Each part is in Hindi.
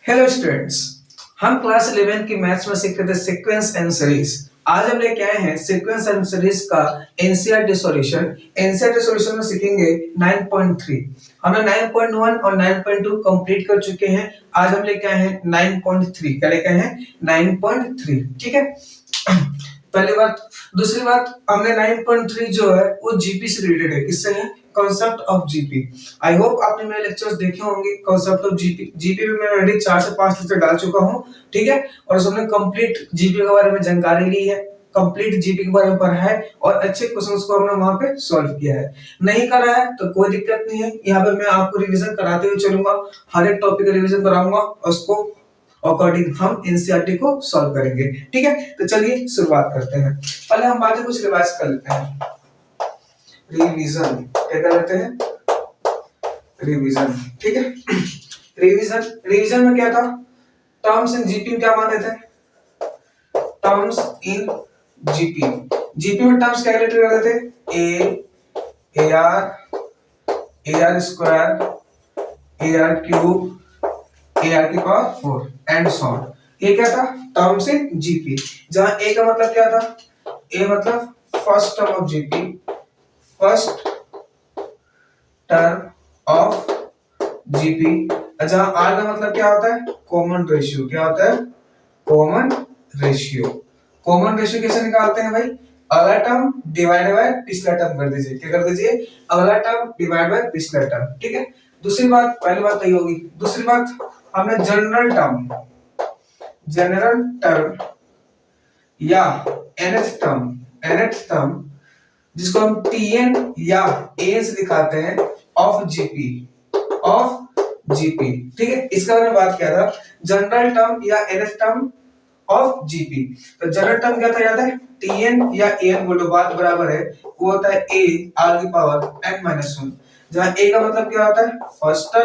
हेलो स्टूडेंट्स, हम क्लास 11 की मैथ्स में सीख रहे थे सीक्वेंस एंड सीरीज। आज हम लेके आए हैं सीक्वेंस एंड सीरीज का एनसीईआरटी सॉल्यूशन। एनसीईआरटी सॉल्यूशन में सीखेंगे 9.3। हमने 9.1 और 9.2 कंप्लीट कर चुके हैं। आज हम लेके आए हैं 9.3। क्या लेके आए हैं? 9.3। ठीक है। पहली बात। दूसरी बात, हमने 9.3 जो है वो जीपी से रिलेटेड है। किससे है? Concept of GP. I hope आपने मेरे लेक्चर्स देखे होंगे। कॉन्सेप्ट ऑफ जीपी, जीपी में मैं ऑलरेडी 4 से 5 लेक्चर डाल चुका हूं। ठीक है। और उसमें कंप्लीट जीपी के बारे में जानकारी ली है, कंप्लीट जीपी के बारे में पढ़ा है और अच्छे क्वेश्चंस को हमने वहां पे सॉल्व किया है। नहीं करा है तो कोई दिक्कत नहीं है, यहाँ पे मैं आपको रिवीजन कराते हुए चलूंगा। हर एक टॉपिक का रिवीजन कराऊंगा और उसको अकॉर्डिंग हम एनसीईआरटी को सॉल्व करेंगे। ठीक है। तो चलिए शुरुआत करते हैं। पहले हम बातें कुछ रिवाइज कर लेते हैं। रिवीजन क्या कर लेते हैं? रिवीजन। ठीक है। रिवीजन में क्या था? टर्म्स इन जीपी में क्या माने थे? टर्म्स इन जीपी, जीपी में टर्म्स क्या रिलेटेड करते थे? R square, R cube, R की पावर 4 एंड सो ऑन। ये क्या था? Terms in GP. जहां ए का मतलब क्या था? ए मतलब first term of GP, first term of GP. जहां आर का मतलब क्या होता है? Common ratio. क्या होता है? Common ratio. कॉमन रेशियो कैसे निकालते हैं भाई? अगला टर्म डिवाइड बाय पिछला टर्म कर दीजिए। क्या कर दीजिए? अगला टर्म डिवाइड बाय पिछला टर्म। ठीक है। दूसरी बात, पहली बात तो ये होगी। दूसरी बात, हमने जनरल टर्म या nth टर्म जिसको हम tn या an से दिखाते हैं ऑफ जीपी। ठीक है। इसका मैंने बात किया था जनरल टर्म या nth टर्म ऑफ जीपी। तो जनरल टर्म क्या था? याद है? tn या an बोलो, बात बराबर है। वो होता है a r की पावर n-1। जहां a का मतलब क्या होता है? First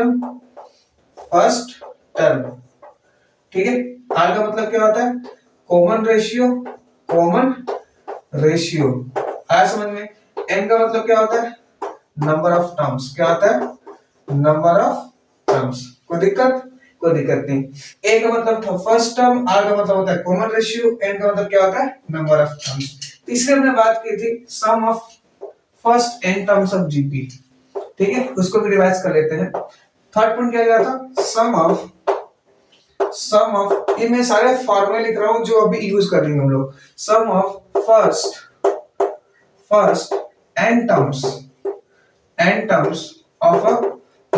term. ठीक है। r का मतलब क्या होता है? Common ratio. आया समझ में? n का मतलब क्या होता है? Number of terms. क्या होता है? Number of terms. कोई दिक्कत नहीं। a का मतलब था फर्स्ट टर्म, r का मतलब होता है कॉमन रेशियो, n का मतलब क्या होता है? Number of terms. तीसरे हमने बात की थी sum of first n terms of GP. ठीक है, उसको भी रिवाइज कर लेते हैं। थर्ड पॉइंट क्या गया था? सम ऑफ ये मैं सारे फॉर्मूले लिख रहा हूं जो अभी यूज करेंगे हम लोग। Sum of first n terms of a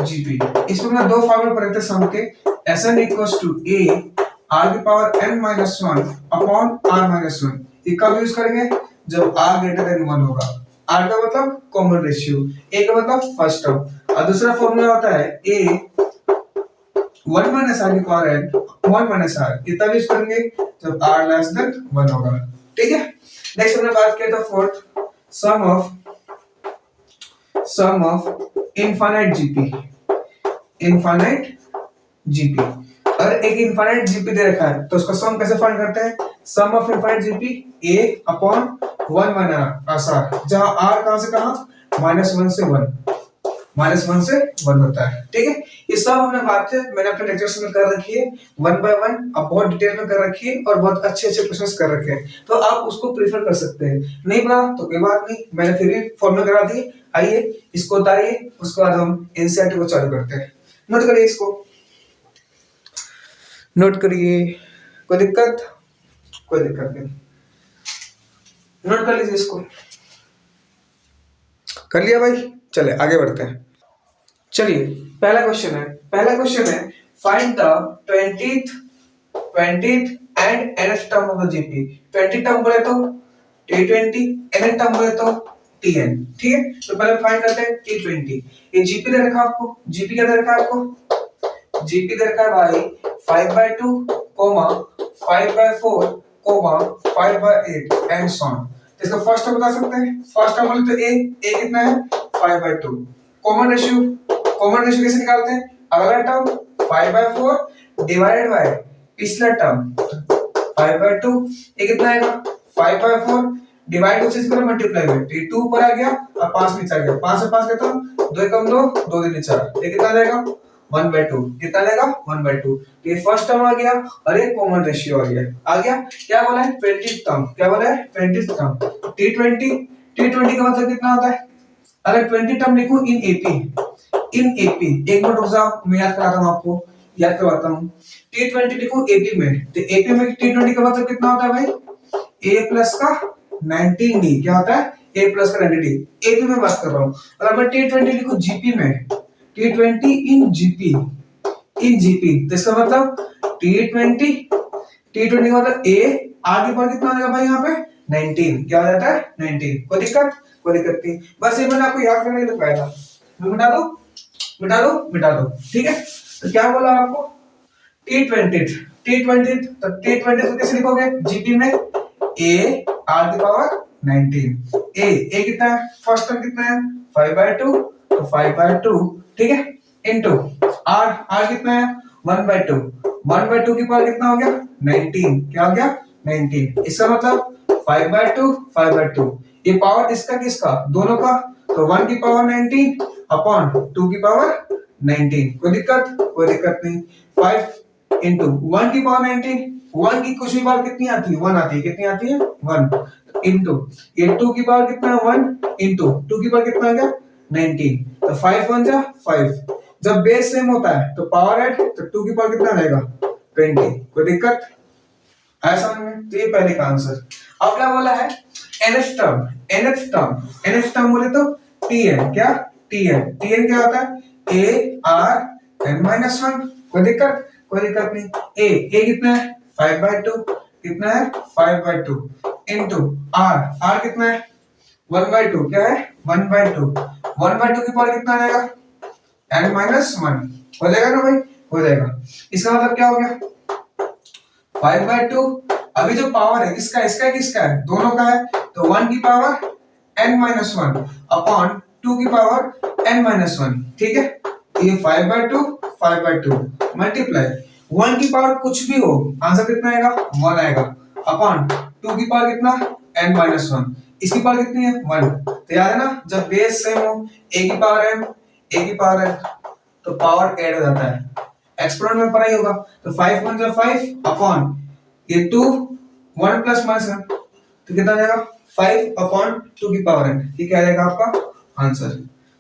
GP. इसमें मैं दो फॉर्मूले पढ़े थे सम के। Sn equals to a r की पावर n-1 अपॉन r-1। ये कब यूज करेंगे? जब r ग्रेटर देन 1 होगा। r का मतलब कॉमन रेशियो, a का मतलब फर्स्ट टर्म, और दूसरा फॉर्मूला होता है a 1 माइनस r की पावर n 1 माइनस r। ये तब यूज करेंगे जब r लेस देन 1 होगा। ठीक है। नेक्स्ट हमने बात किया था fourth, sum of infinite GP. अगर एक इनफाइनाइट जीपी दे रखा है तो उसका सम कैसे फाइंड करते हैं? Sum of infinite GP a upon 1 minus r, जहां r कहां से कहां? -1 से 1 होता है। ठीक है। ये सब हमने बातें मैंने अपने लेक्चर्स में कर रखी है, 1 बाय 1 अब बहुत डिटेल में कर रखी है और बहुत अच्छे क्वेश्चंस कर रखे हैं, तो आप उसको प्रीफर कर सकते हैं। नहीं पढ़ा तो कोई बात नहीं, मैंने फिर भी फॉर्मूला करा दिए। आइए इसको उतारिए, उसके बाद हम एनसीईआरटी को चालू करते हैं। नोट करिए इसको, नोट करिए। कोई दिक्कत नहीं, नोट कर लीजिए इसको। कर लिया भाई? चले आगे बढ़ते हैं। चलिए पहला क्वेश्चन है find the 20th and nth term of the GP. 20 term बोले तो T20, nth टर्म बोले तो Tn। ठीक है। तो पहले फाइंड करते हैं T20। ये जीपी दे रखा है आपको। जीपी क्या दे रखा है आपको? जीपी दे रखा है भाई 5/2, 5/4, 5/8 एंड सो ऑन। इसका फर्स्ट टर्म बता सकते हैं? फर्स्ट टर्म बोले तो a कितना है? 5/2। कॉमन रेशियो कैसे निकालते हैं? अगला टर्म 5/4 डिवाइडेड बाय पिछला टर्म 5/2। ये कितना आएगा? 5/4 डिवाइड उसे करो मल्टीप्लाई बाय, ये 2 ऊपर आ गया और 5 नीचे आ गया। 5 से 5 खत्म, 2 कम 2, 2 दूनी 4। ये कितना आ जाएगा? 1/2 कितना देगा 1/2। तो ये फर्स्ट टर्म आ गया और एक कॉमन रेशियो आ गया। क्या बोला है 20th टर्म, क्या बोला है 20th टर्म। T20 का मतलब कितना होता है, अगर 20 टर्म लिखूं इन एपी, एक मिनट रुक जाओ मैं याद कराता हूं आपको, याद करवाता हूं। T20 लिखूं एपी में, तो एपी में T20 का मतलब कितना होता है भाई, a प्लस का 19d, क्या होता है a प्लस का 19d। एपी में बात कर रहा हूं। अगर मैं T20 लिखूं जीपी में, T20 इन जीपी, तो इसका मतलब T20 का मतलब a आगे पर कितना आएगा भाई यहाँ पे 19, क्या हो जाता है 19। कोई दिक्कत नहीं, बस ये मैंने आपको याद करने के लिए बताया था। मिटा दो ठीक है। तो क्या बोला आपको T20 तो T20 को कैसे लिखोगे, जीपी में a r की पावर 19, a कितना है, फर्स्ट टर्म कितना है 5/2, तो 5/2 ठीक है, इनटू r कितना है 1/2 की पावर कितना हो गया 19, क्या हो गया 19। इसका मतलब 5/2 ये पावर इसका किसका, दोनों का, तो 1 की पावर 19 अपॉन 2 की पावर 19। कोई दिक्कत नहीं। 5 इंटू 1 की पावर 19, 1 की कुछ भी पावर कितनी आती है 1 आती है, कितनी आती है 1, इंटू ये 2 की पावर कितना है 1 इंटू 2 की पावर कितना आ गया 19, तो 5 1 जा 5। जब बेस सेम होता है तो पावर ऐड, तो 2 की पावर कितना रहेगा 20। कोई दिक्कत है समझ में। तो ये पहले का आंसर। अब क्या बोला है nth टर्म बोले तो tn, क्या tn क्या होता है a r n minus 1। कोई दिक्कत नहीं। a कितना है 5/2, कितना है 5/2 इनटू r कितना है 1/2, क्या है 1/2 की पावर कितना आएगा n minus 1। हो जाएगा ना भाई, हो जाएगा। इसका मतलब क्या हो गया 5/2, अभी जो पावर है किसका है दोनों का है, तो 1 की पावर n minus 1 अपॉन 2 की पावर n minus 1, ठीक है। ये 5/2 मल्टीप्लाई 1 की पावर कुछ भी हो आंसर कितना आएगा 1 आएगा, अपॉन 2 की पावर कितना n minus 1, इसकी पावर कितनी है 1। तो याद है ना, जब बेस सेम हो a की पावर n तो पावर ऐड हो जाता है, एक्सपोनेंट में पढ़ा ही होगा। तो 5 1 जा 5 अपॉन ये 2 1 प्लस माइनस 1, तो कितना आ जाएगा 5 अपॉन 2 की पावर n, ये क्या आ जाएगा आपका आंसर।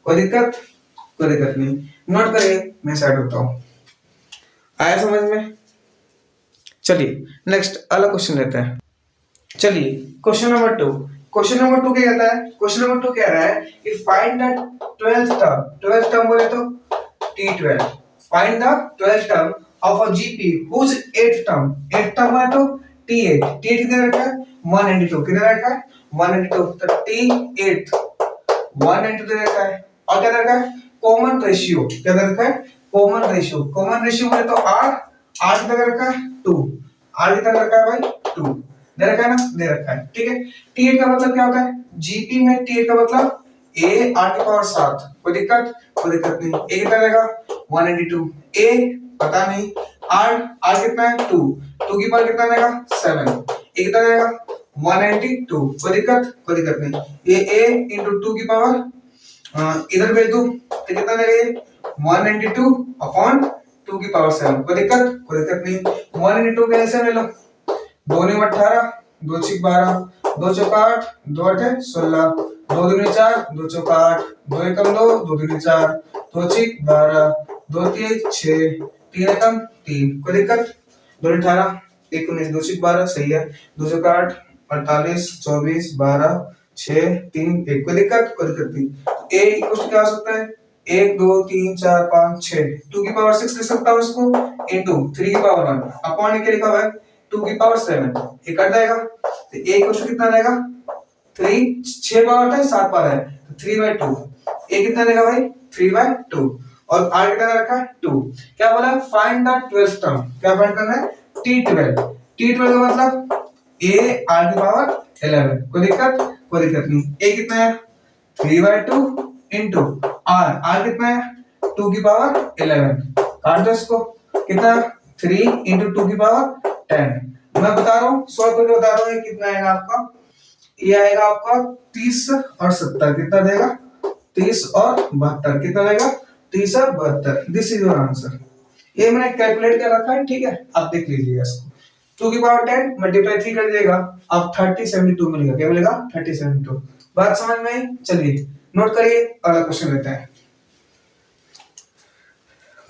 कोई दिक्कत नहीं, नोट करिए मैं साइड होता हूं। आया समझ में। चलिए नेक्स्ट अगला क्वेश्चन लेते हैं। चलिए क्वेश्चन नंबर 2 क्या कहता है, क्वेश्चन नंबर 2 कह रहा है कि फाइंड द 12th टर्म बोले तो T12, find the 12th term of a GP whose 8th term है तो T8 कितना रखा है 192, कितना रखा है 192, तो T8 192 दे रखा है। और क्या दे रखा है कॉमन रेशियो, क्या दे रखा है कॉमन रेशियो बोले तो R कितना दे रखा है 2, R कितना दे रखा है भाई 2 दे रखा है ना, दे रखा है ठीक है। T8 का मतलब क्या होता है, जीपी में T8 का मतलब a r की पावर 7। कोई दिक्कत नहीं। a कितना रहेगा 192, a पता नहीं, r कितना है 2 की पावर कितना रहेगा 7, a कितना रहेगा 192। कोई दिक्कत नहीं। ये a into 2 की पावर इधर भेज दूं तो कितना रहेगा 192 अपॉन 2 की पावर 7। कोई दिक्कत नहीं। 192 कैसे ले लो, 2 9 18, 2 6 12, 2 चौक 8, 2 8 16, 2 दूनी 4, 2 चौक 8, 2 एकम 2, 2 दूनी 4, 2 6 12, 2 3 6, 3 एकम 3। कोई दिक्कत 2 18, 1 19, 2 6 12 सही है, 2 चौक 8 48, 24 12 6 3 1। कोई दिक्कत नहीं। a इक्वल क्या हो सकता है 1 2 3 4 5 6, 2 की पावर 6 लिख सकता हूं इसको इनटू 3 की पावर 1 अपॉन क्या लिखा हुआ है 2 की पावर 7, ये कट जाएगा। तो a इक्वल कितना रहेगा 3, 6 पावर है 7 पावर है तो 3/2, a कितना रहेगा भाई 3/2 और r कितना रखा है 2। क्या बोला फाइंड द 12th टर्म, क्या फाइंड करना है T12 का मतलब a r की पावर 11। कोई दिक्कत नहीं। a कितना है 3/2 इनटू r कितना है 2 की पावर 11, काट दो इसको, कितना 3 इंटू 2 की पावर 10। मैं बता रहा हूँ सॉल्व करके बता रहा हूँ ये कितना आएगा आपका, ये आएगा आपका 30 और 70, कितना देगा 30 और 72, कितना देगा 72। This is your answer. ये मैंने कैलकुलेट कर रखा है, ठीक है, आप देख लीजिएगा इसको। 2 की पावर 10 मल्टीप्लाई 3 कर दीजिएगा, अब 3072 मिलेगा। क्या मिलेगा? 3072। बात समझ में आई? चलिए नोट करिए, अगला क्वेश्चन लेते हैं।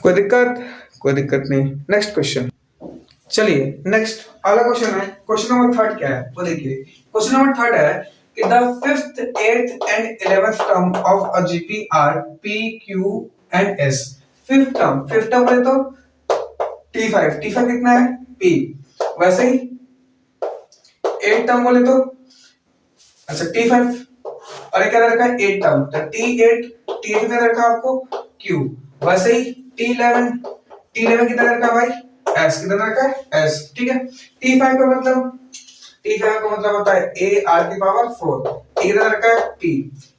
कोई दिक्कत? कोई दिक्कत नहीं। Next question. चलिए नेक्स्ट अगला क्वेश्चन है, क्वेश्चन नंबर थर्ड क्या है वो देखिए। क्वेश्चन नंबर थर्ड है कि the 5th 8th and 11th term of a GP R P Q and S. Fifth term बोले तो T5 कितना है? P। वैसे ही 8 टर्म बोले तो अच्छा T5 और ये क्या दे रखा है? 8 टर्म, तो T8 कितना दे रखा है आपको? Q। वैसे ही T11 कितना दे रखा है भाई? S। कितना दे रखा है? S, ठीक है। T5 का मतलब होता है A R की पावर 4। ये कितना दे रखा है? P।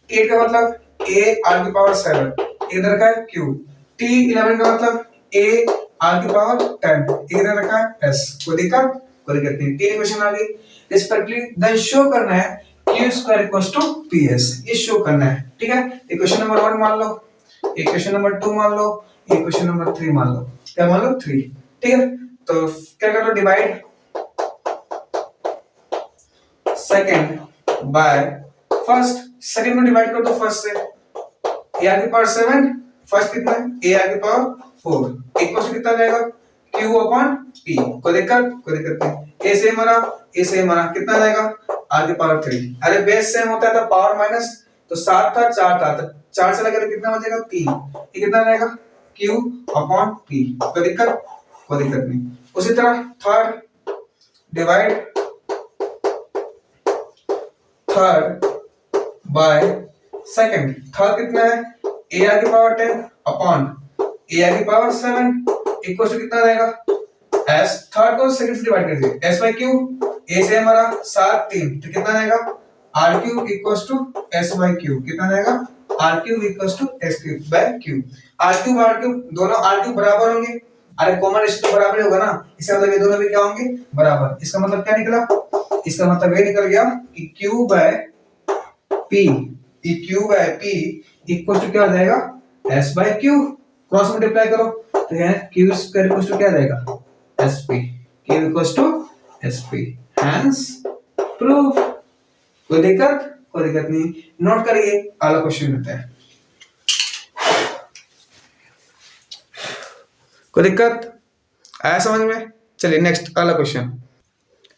T8 का मतलब A R की पावर 7। ये कितना रखा है? Q। T11 का मतलब A R की पावर 10। ये कितना रखा है? S। कोई दिक्कत? कोई दिक्कत नहीं। तीन क्वेश्चन आ गई। इस पर क्लिक शो करना है Q square equals to PS, ये शो करना है, ठीक है। इक्वेशन नंबर 1 मान लो, इक्वेशन नंबर 2 मान लो, इक्वेशन नंबर 3 मान लो। क्या मान लो? 3, ठीक है। तो क्या कर लो? Divide second by first. Second को डिवाइड कर दो फर्स्ट से। ए आर की पावर 7, फर्स्ट कितना है? ए आर की पावर 4 इक्वल टू कितना जाएगा? Q अपॉन P। कोई दिक्कत? कोई दिक्कत नहीं। ए से माना कितना जाएगा? आर की पावर 3। अरे बेस सेम होता है तो पावर माइनस, तो 7 था 4 था, तो 4 से लगा तो कितना बचेगा? 3। ये कितना जाएगा? Q अपॉन P। कोई दिक्कत? कोई दिक्कत नहीं। उसी तरह third divide third by second. Third कितना है? ए आर की पावर 10 अपॉन ए आर की पावर 7 इक्वल टू कितना रहेगा? एस। थर्ड को सेकंड से डिवाइड कर दीजिए, एस बाय क्यू। ए से हमारा 7 3, तो कितना रहेगा? R Q equals to S by Q. कितना रहेगा? R Q equals to S Q by Q. R Q दोनों आर क्यू बराबर होंगे। अरे कॉमन रेशियो बराबर होगा ना, इसका मतलब ये दोनों भी क्या होंगे? बराबर। इसका मतलब क्या निकला? इसका मतलब ये निकल गया कि Q बाय P, ये Q by P equal to क्या हो जाएगा? S by Q। Cross multiply करो तो ये Q स्क्वायर इक्वल टू क्या जाएगा? SP। Q equal to SP। Hence proof. कोई दिक्कत? कोई दिक्कत नहीं। नोट करिए, अगला क्वेश्चन लेते हैं। कोई दिक्कत? आया समझ में? चलिए नेक्स्ट अगला क्वेश्चन।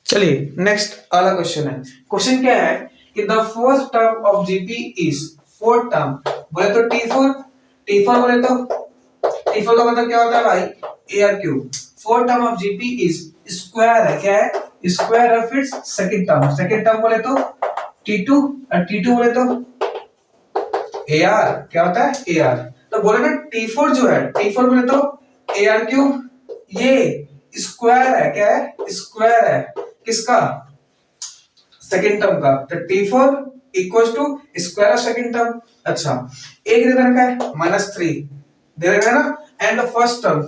चलिए नेक्स्ट अगला क्वेश्चन है। क्वेश्चन क्या है कि the first term of GP is, fourth term बोले तो T4 बोले तो T4 का मतलब क्या होता है भाई? AR cube. Fourth term of GP is square है, क्या है? Square of its second term. Second term बोले तो T2 और T2 बोले तो AR। क्या होता है? AR। तो बोले ना T4 जो है, T4 बोले तो AR क्यूब, ये स्क्वायर है, क्या है? स्क्वायर है किसका? सेकंड टर्म का। तो T4 equals to square of second term. अच्छा, एक दे रखा है -3 दे रखा है ना। एंड फर्स्ट टर्म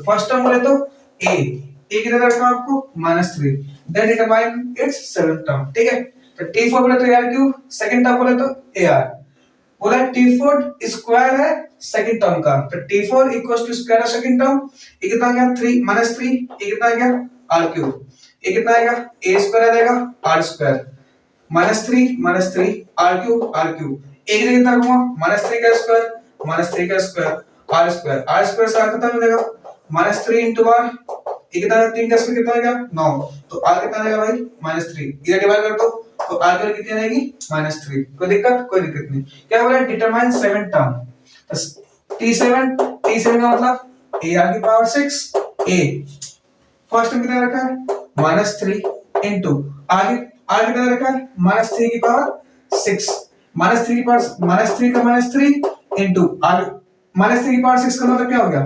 बोले तो A, एक दे रखा है आपको -3, then determine its seventh term, ठीक है। तो T4 बोले तो AR क्यूब, सेकंड टर्म बोले तो AR। बोला T4 स्क्वायर है सेकंड टर्म का, तो T4 equals to square of second term. ये कितना आ गया? 3 -3, ये कितना आ गया? R cube. ये कितना आएगा? A स्क्वायर आ जाएगा R स्क्वायर। -3 R cube. एक जगह कितना रखूंगा? -3 का स्क्वायर R स्क्वायर से R खत्म हो जाएगा। -3 into R, ये कितना है? 3 का स्क्वायर कितना आ गया? 9। तो R कितना आ जाएगा भाई? -3। इधर डिवाइड कर दो तो R की वैल्यू कितनी आएगी? -3। कोई दिक्कत? कोई दिक्कत नहीं। क्या बोला? Determine seven term. T7 का मतलब AR की पावर 6 A। फर्स्ट टर्म कितना रखा है? -3 into आगे आगे कितना रखा है? -3 की पावर 6। -3 की पावर -3 का -3 into आगे -3 की पावर 6 का मतलब क्या हो गया?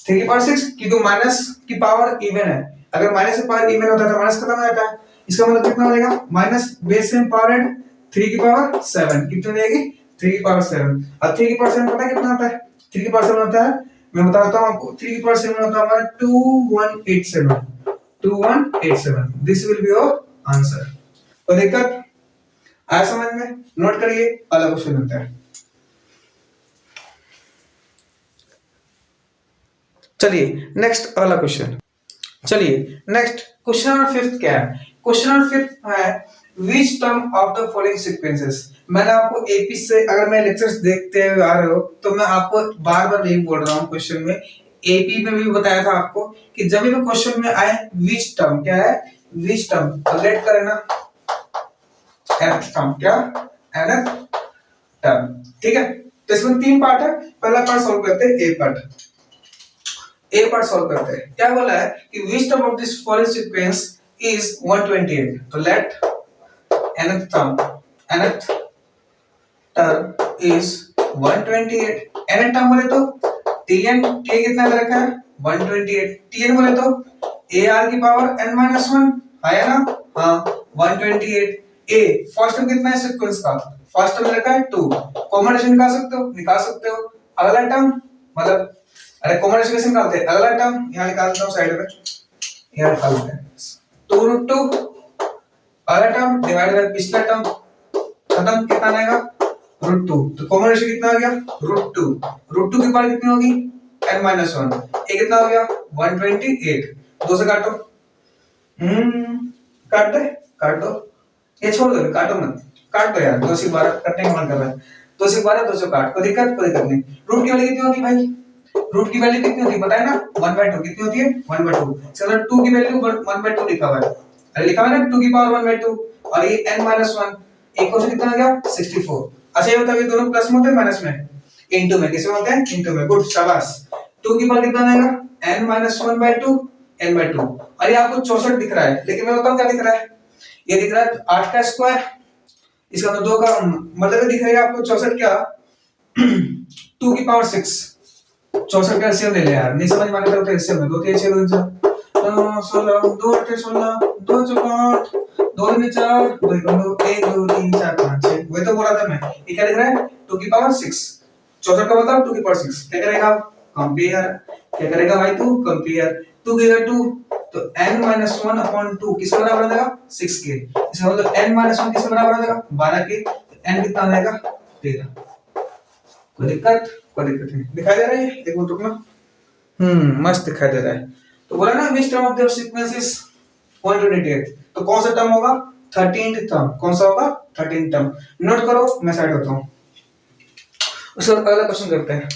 3 की पावर 6, क्योंकि माइनस की पावर इवन है। अगर माइनस की पावर इवन होता है तो माइनस खत्म हो जाता है। इसका मतलब कितना हो जाएगा? Minus base same power add 3 की पावर 7 कितनी हो जाएगी? 3 की पावर 7। अब 3 की पावर 7 पता है कितना होता है? 3 की पावर 7 होता है, मैं बताता हूं आपको। 3 की पावर 7 होता है हमारा 2187। This will be your answer. तो दिक्कत आया समझ में? नोट करिए, अगला क्वेश्चन लेते हैं। चलिए नेक्स्ट अगला क्वेश्चन। चलिए नेक्स्ट क्वेश्चन नंबर फिफ्थ क्या है? क्वेश्चन नंबर फिफ्थ है विच term of the following sequences. मैंने आपको एपी से अगर मैं लेक्चर्स देखते हुए आ रहे हो तो मैं आपको बार बार यही बोल रहा हूँ, क्वेश्चन में एपी में भी बताया था आपको कि जब भी क्वेश्चन में आए विच टर्म क्या है, विच टर्म तो लेट करें ना nth टर्म, क्या nth टर्म, ठीक है। तो इसमें तीन पार्ट है, पहला पार्ट सॉल्व करते हैं, ए पार्ट सॉल्व करते हैं। क्या बोला है कि which term of this following sequence is 128, तो let nth term is 128। nth term बोले तो tn k कितना दे रखा है 128, tn बोले तो ar की पावर n-1 है ना, हाँ 128। a फर्स्ट टर्म कितना है सीक्वेंस का, फर्स्ट टर्म रखा है 2, कॉम्बिनेशन निकाल सकते हो। अगला टर्म मतलब अरे कॉम्बिनेशन कैसे निकालते हैं, अगला टर्म यहाँ निकालता हूँ साइड में, यहाँ निकालते हैं 2√2, अगला टर्म डिवाइड बाय पिछला टर्म खत्म, कितना आएगा √2, तो कॉम्बिनेशन कितना आ गया √2 की पावर कितनी होगी n-1, ये कितना हो गया 128, दो से काटो, काट दो, ये छोड़ दो, काटो मत, काट दो यार, 2 से 12 काटने का मन कर रहा है, 2 से 12 2 से काट, कोई दिक्कत नहीं। रूट की वैल्यू कितनी होगी भाई, रूट की वैल्यू कितनी होती है पता है ना 1/2, कितनी होती है 1/2। चलो 2 की वैल्यू 1/2 लिखा हुआ है, अरे लिखा हुआ है ना 2 की पावर 1/2, और ये n-1 एक क्वेश्चन कितना आ गया 64। अच्छा ये बताओ ये दोनों प्लस में होते हैं माइनस में, इनटू में, किसमें होते हैं इनटू में, गुड शाबाश। 2 की पावर कितना आएगा n-1/2 n/2, और ये आपको 64 दिख रहा है, लेकिन मैं बताऊं क्या दिख रहा है, ये दिख रहा है 8 का स्क्वायर, इसका मतलब 2 का मतलब दिख रहा है आपको 64 क्या 2 की पावर 6, 64 का एलसीएम ले ले यार, नहीं समझ में आ रहा तो एलसीएम में 2 3 6 2 16 2 8 16 2 4 8 2 9 4 2 2 1 2 3 4 5 6, वही तो बोला था मैं। ये क्या लिख रहा है 2 की पावर 6, 64 का मतलब 2 की पावर 6, क्या करेगा कंपेयर, क्या करेगा भाई तू कंपेयर, 2 गिगा 2 तो n-1/2 किसके बराबर आ जाएगा 6 के, इसका मतलब n-1 किसके बराबर आ जाएगा 12 के, तो n कितना आ जाएगा 13। कोई दिक्कत नहीं, दिखाई दे रहा है, एक मिनट रुकना, मस्त दिखाई दे रहा है। तो बोला ना which term of the sequence is 128, तो कौन सा टर्म होगा 13th टर्म, कौन सा होगा 13th टर्म, नोट करो मैं साइड होता हूं। उसके बाद अगला क्वेश्चन करते हैं,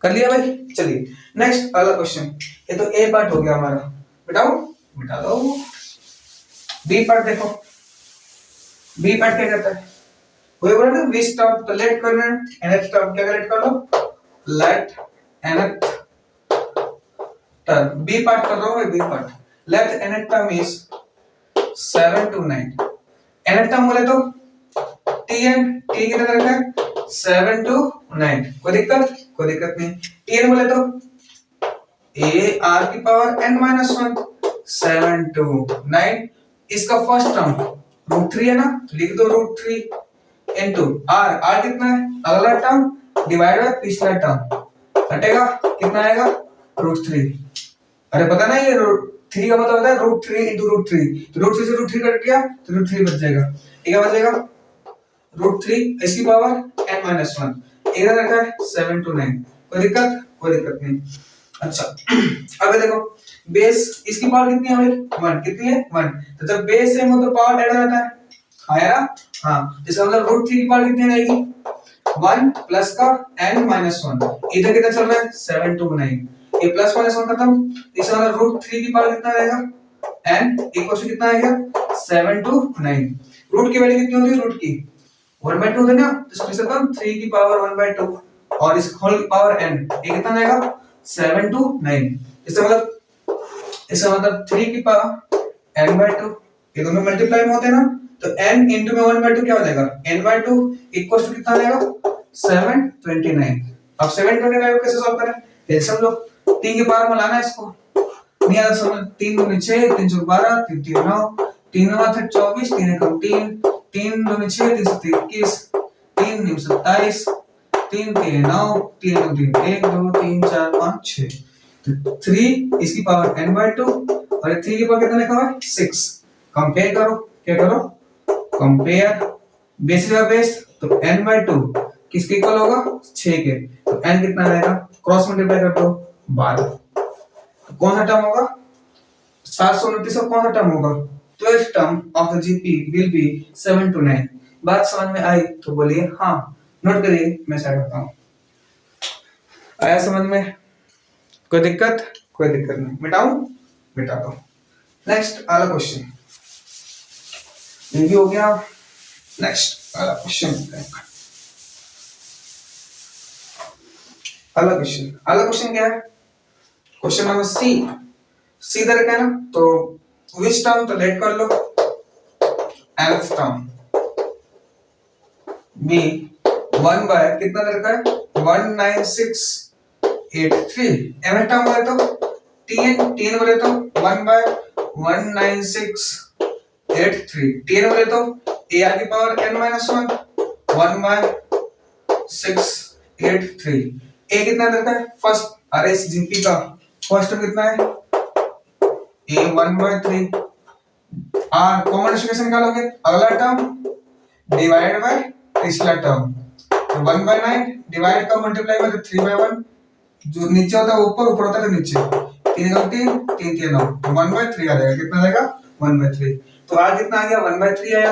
कर लिया भाई, चलिए नेक्स्ट अगला क्वेश्चन। ये तो ए पार्ट हो गया हमारा, मिटा दो। बी पार्ट देखो, बी पार्ट क्या कहता है, वही बोला ना विच टर्म, तो लेट करना nth टर्म, क्या लेट कर लो let nth term, B part कर रहा हूं मैं, B part let nth term is 7 to 9, nth term बोले तो tn t कितना रखा है 7 to 9, कोई दिक्कत नहीं। tn बोले तो a r की पावर n-1 7 to 9, इसका फर्स्ट टर्म √3 है ना, तो लिख दो √3 इनटू r कितना है अगला टर्म डिवाइड बाय पिछला टर्म, हटेगा कितना आएगा √3, अरे पता ना ये 3 का मतलब होता है √3 into √3, तो √3 से √3 कट गया तो √3 बच जाएगा, ये क्या बचेगा √3 इसकी पावर n-1, इधर रखा है 7 to 9, कोई दिक्कत नहीं। अच्छा अब देखो बेस इसकी पावर कितनी है भाई 1, कितनी है 1, तो जब बेस सेम हो तो पावर ऐड हो जाता है, आया ना, हाँ इसका मतलब √3 की पावर कितनी रहेगी 1 प्लस का n-1, इधर कितना चल रहा है 7 to 9, ये प्लस माइनस 1 खत्म, इसका मतलब √3 की पावर कितना रहेगा n इक्वल टू कितना आएगा 7 to 9, रूट की वैल्यू कितनी होती है रूट की 1/2 होता है ना, तो इसमें से कम 3 की पावर 1/2 और इस होल की पावर n, ये कितना आएगा 7 to 9, इसका मतलब 3 की पावर n/2, ये दोनों मल्टीप्लाई में होते हैं ना, तो n into में 1/2 क्या हो जाएगा n/2 इक्वल टू कितना आ जाएगा 729। अब 729 को कैसे सॉल्व करें, फिर समझ लो 3 की पावर में लाना है इसको, नहीं आता समझ, 3 दूनी 6 3 चौक 12 3 3 9 3 9 24 3 एकम 3 3 दूनी 6 3 7 21 3 9 27 3 3 9 3 3 1 2 3 4 5 6, तो 3 इसकी पावर n/2 और 3 की पावर कितना लिखा हुआ है 6, कंपेयर करो, क्या करो कंपेयर, बेस का बेस तो n/2 किसके इक्वल होगा 6 के, तो n कितना रहेगा क्रॉस मल्टीप्लाई कर दो 12, कौन सा टर्म होगा? 729 का कौन सा टर्म होगा? 12th term of the GP will be 7 to 9। बात समझ में आई तो बोलिए हाँ, नोट करिए, मैं साइड करता हूँ। आया समझ में? कोई दिक्कत? कोई दिक्कत नहीं, मिटाऊं? मिटा दो। नेक्स्ट अगला क्वेश्चन, ये भी हो गया। नेक्स्ट अगला क्वेश्चन, अगला क्वेश्चन क्या है? क्वेश्चन नंबर सी इधर का है ना, तो विच टर्म तो लेट कर लो, एल्फ टर्म बी 1 बाय कितना इधर का है 19683, एम टर्म बोले तो टीएन बोले तो 1 बाय 19683, टीएन बोले तो ए आर की पावर n माइनस 1 1 बाय 683। ए कितना इधर का है फर्स्ट, अरे इस जीपी का फर्स्ट टर्म कितना है ए 1 बाय 3, आर कॉमन डिस्ट्रीब्यूशन निकालोगे, अगला टर्म डिवाइड बाय पिछला टर्म, 1 बाय 9 डिवाइड का मल्टीप्लाई बाय 3 बाय 1, जो नीचे होता है ऊपर, ऊपर होता है तो नीचे, 3 का 3 3 3 9, 1 बाय 3 आ जाएगा, कितना आएगा 1 बाय 3। तो आज कितना आ गया 1 बाय 3 आया,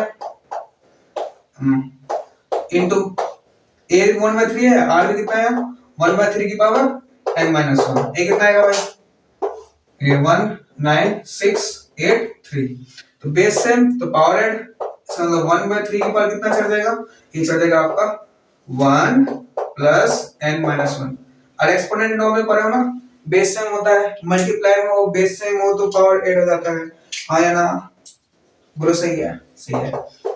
इनटू ए 1 बाय 3 है, आर भी कितना आया 1 बाय 3 की पावर n माइनस 1, ए कितना आएगा भाई ये 19683। तो बेस सेम तो पावर ऐड, मतलब 1 बाय 3 की पावर कितना चढ़ जाएगा, ये चढ़ जाएगा आपका 1 प्लस n माइनस 1। और एक्सपोनेंट नो में पढ़े हो ना, बेस सेम होता है, मल्टीप्लाई में वो बेस सेम हो तो पावर ऐड हो जाता है, हाँ या ना? बोलो सही है, सही है। ये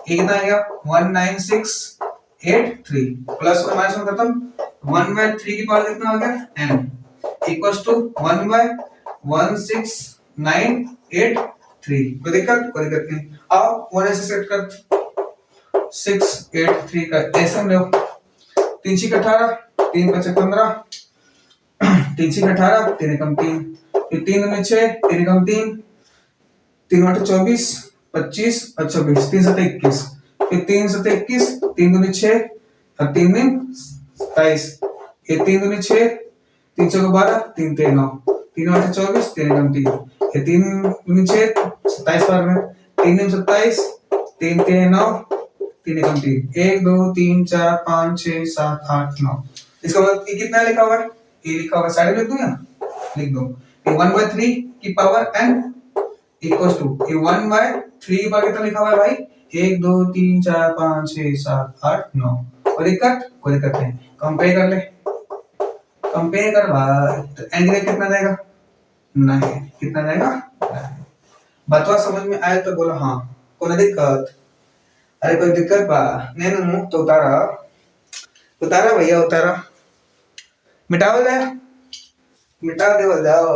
कितना आ गया 19683 प्लस 1 माइनस 1 खत्म, 1 बाय 3 की पावर कितना हो गया n इक्वल्स टू 1 बाय 16983। कोई दिक्कत? कोई दिक्कत नहीं। आओ 1 ऐसे सेट कर 683 का ऐसे में लो, 3 6 18 3 5 15, 3 6 18 3 एकम 3, फिर 3 2 6 3 एकम 3, 3 8 24 25 और 24, 3 7 21, फिर 3 7 21, 3 2 6 और 3 9 27, ये 3 2 6 3 4 12 3 3 9, 3 8 24 3 एकम 3, ये 3 2 6 27 बार में, 3 9 27 3 3 9 3 एकम 3, 1 2 3 4 5 6 7 8 9। इसका मतलब ये कितना लिखा हुआ है, ये लिखा हुआ है, साइड में लिख दूं या लिख दो, ये 1 बाय 3 की पावर n इक्वल्स टू ये 1 बाय 3 की पावर कितना लिखा हुआ है भाई 1 2 3 4 5 6 7 8 9। कोई दिक्कत? कोई दिक्कत नहीं। कंपेयर कर ले, कंपेयर कर भाई, तो n कितना जाएगा 9, कितना जाएगा 9। बतवा समझ में आए तो बोलो हाँ, कोई दिक्कत? अरे कोई दिक्कत बा नहीं ना, तो उतारा उतारा भैया उतारा, मिटाओ ले, मिटा दे जाओ,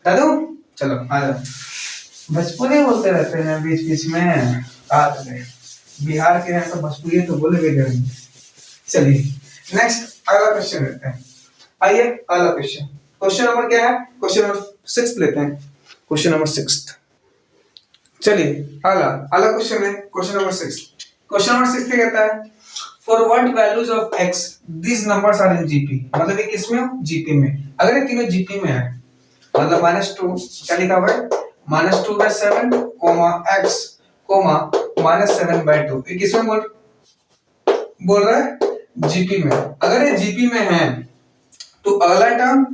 हटा दूं? चलो आ जाओ, भोजपुरी बोलते रहते हैं बीच बीच में, आ गए बिहार के हैं तो भोजपुरी तो बोलेंगे जरूर। चलिए नेक्स्ट अगला क्वेश्चन लेते हैं, आइए अगला क्वेश्चन, क्वेश्चन नंबर क्या है, क्वेश्चन नंबर 6 लेते हैं, क्वेश्चन नंबर 6। चलिए अगला अगला क्वेश्चन है क्वेश्चन नंबर 6। क्वेश्चन नंबर 6 क्या कहता है, for what values of x these numbers are in GP, मतलब ये किसमें हो जीपी में, अगर ये तीनों जीपी में है मतलब -2 क्या लिखा हुआ है -2/7 x -7/2, ये किसमें बोल रहा है जीपी में। अगर ये जीपी में है तो अगला टर्म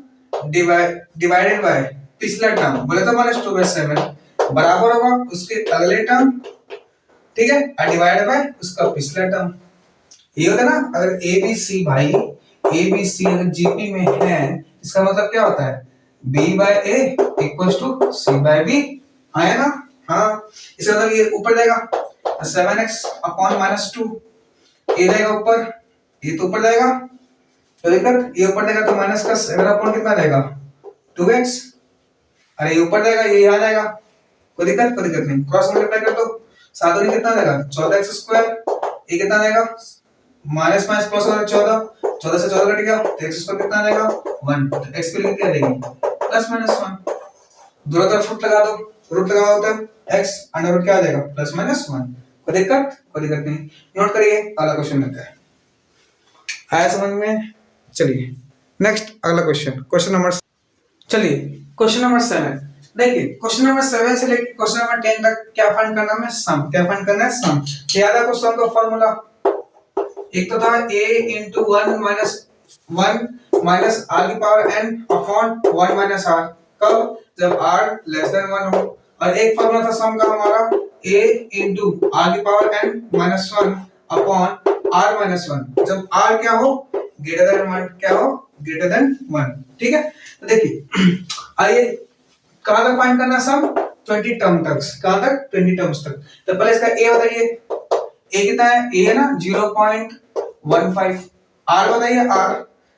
डिवाइडेड बाय पिछला टर्म, बोले तो -2/7 बराबर होगा उसके अगले टर्म, ठीक है, और डिवाइडेड बाय उसका पिछला टर्म। ये होता है ना, अगर ए बी सी भाई ए बी सी अगर जीपी में है इसका मतलब क्या होता है b by a equals to c by b, है ना? हाँ, इसका मतलब ये ऊपर जाएगा 7x अपॉन -2, ये जाएगा ऊपर, ये तो ऊपर जाएगा, तो दिक्कत ये ऊपर जाएगा तो माइनस का 7 अपॉन कितना जाएगा 2x, अरे ये ऊपर जाएगा ये यहाँ जाएगा, कोई दिक्कत नहीं, क्रॉस मल्टीप्लाई कर दो, 7 दूनी कितना जाएगा 14x स्क्वायर, ये कितना जाएगा माइनस माइनस प्लस हो 14 से 14 कट गया तो x स्क्वायर कितना आ जाएगा 1, तो x की वैल्यू क्या आ जाएगी +-1, दोनों तरफ रूट लगा दो, रूट लगा होता है x अंडर रूट क्या आ जाएगा +-1। कोई दिक्कत नहीं, नोट करिए अगला क्वेश्चन लेते हैं, आया समझ में? चलिए नेक्स्ट अगला क्वेश्चन, क्वेश्चन नंबर, चलिए क्वेश्चन नंबर 7। देखिए क्वेश्चन नंबर 7 से लेकर क्वेश्चन नंबर 10 तक क्या फाइंड करना है? सम। क्या फाइंड करना है? सम। याद है सम का फॉर्मूला, एक तो था a into 1 minus 1 minus r की power n upon 1 minus r। कब? जब r लेस देन 1 हो। और एक फॉर्मूला था सम का हमारा a into r की power n minus 1 upon r minus 1, जब r क्या हो? Greater than 1। क्या हो? Greater than 1। ठीक है, तो देखिए आइए कहां तक फाइंड करना सम? 20 टर्म तक। कहां तक? 20 टर्म्स तक। तो पहले इसका a बताइए, a कितना है? a है ना 0.15। r बताइए r,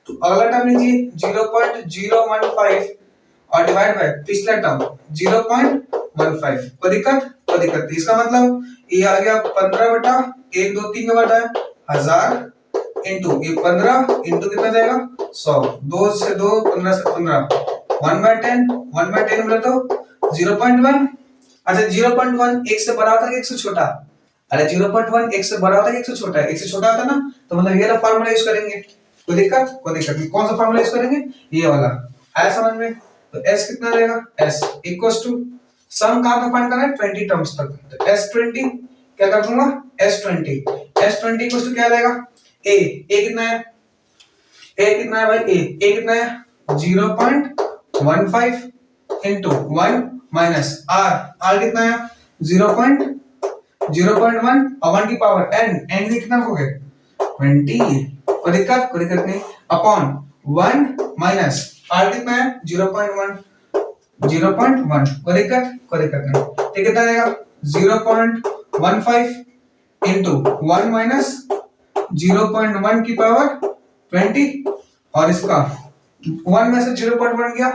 तो अगला टर्म लीजिए 0.015 और डिवाइड बाय पिछला टर्म 0.15। कोई दिक्कत? कोई दिक्कत नहीं। इसका मतलब ये आ गया 15 बटा 1 2 3 का बटा 1000 इनटू ये 15 इनटू कितना जाएगा? 100। 2 से 2 15 से 15 1/10। 1/10 बोले तो 0.1। अच्छा 0.1 1 से बड़ा होता है 1 से छोटा? अरे 0.1 1 से बड़ा होता है 1 से छोटा है? 1 से छोटा होता ना, तो मतलब ये वाला फार्मूला यूज करेंगे। कोई दिक्कत? कोई दिक्कत नहीं। कौन सा फार्मूला यूज करेंगे? ये वाला। आया समझ में? तो s कितना रहेगा? s इक्वल्स टू सम कहां तक फाइंड करना है? 20 टर्म्स तक। तो s20 क्या कर दूंगा? s20 इक्वल्स टू क्या रहेगा? a कितना है? a कितना है भाई? a कितना है? 0.15 into 1 minus r कितना है? 0.1 और 1 की पावर n कितना हो गया? 20। कोई दिक्कत? कोई दिक्कत नहीं। अपॉन 1 माइनस r कितना है? 0.1। कोई दिक्कत? कोई दिक्कत नहीं। तो कितना आएगा? 0.15 into 1 माइनस 0.1 की पावर 20 और इसका 1 में से 0.1 गया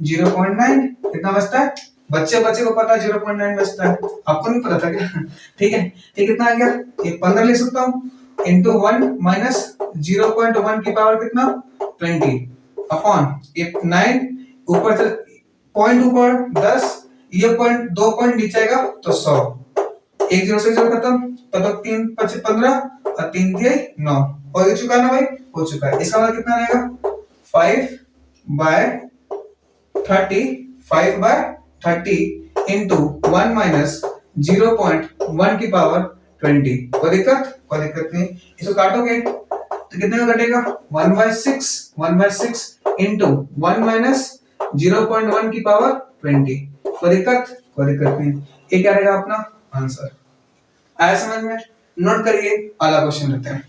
0.9। कितना बचता है? बच्चे को पता है 0.9 बचता है, आपको नहीं पता था क्या? ठीक है, ये कितना आ गया? ये 15 लिख सकता हूँ इंटू 1 माइनस 0.1 की पावर कितना? 20 अपॉन ये 9 ऊपर से पॉइंट ऊपर 10, ये पॉइंट 2 पॉइंट नीचे आएगा तो 100। 1 0 से 0 खत्म, तब तक 3 5 15 और 3 दिए 9। हो चुका ना भाई? हो चुका है। इसका मतलब कितना रहेगा? 5/30 इंटू 1 माइनस 0.1 की पावर 20। कोई दिक्कत? कोई दिक्कत नहीं। इसको काटोगे तो कितने में कटेगा? 1/6 इंटू 1 माइनस 0.1 की पावर 20। कोई दिक्कत? कोई दिक्कत नहीं। ये क्या रहेगा अपना आंसर? आया समझ में? नोट करिए, अगला क्वेश्चन लेते हैं।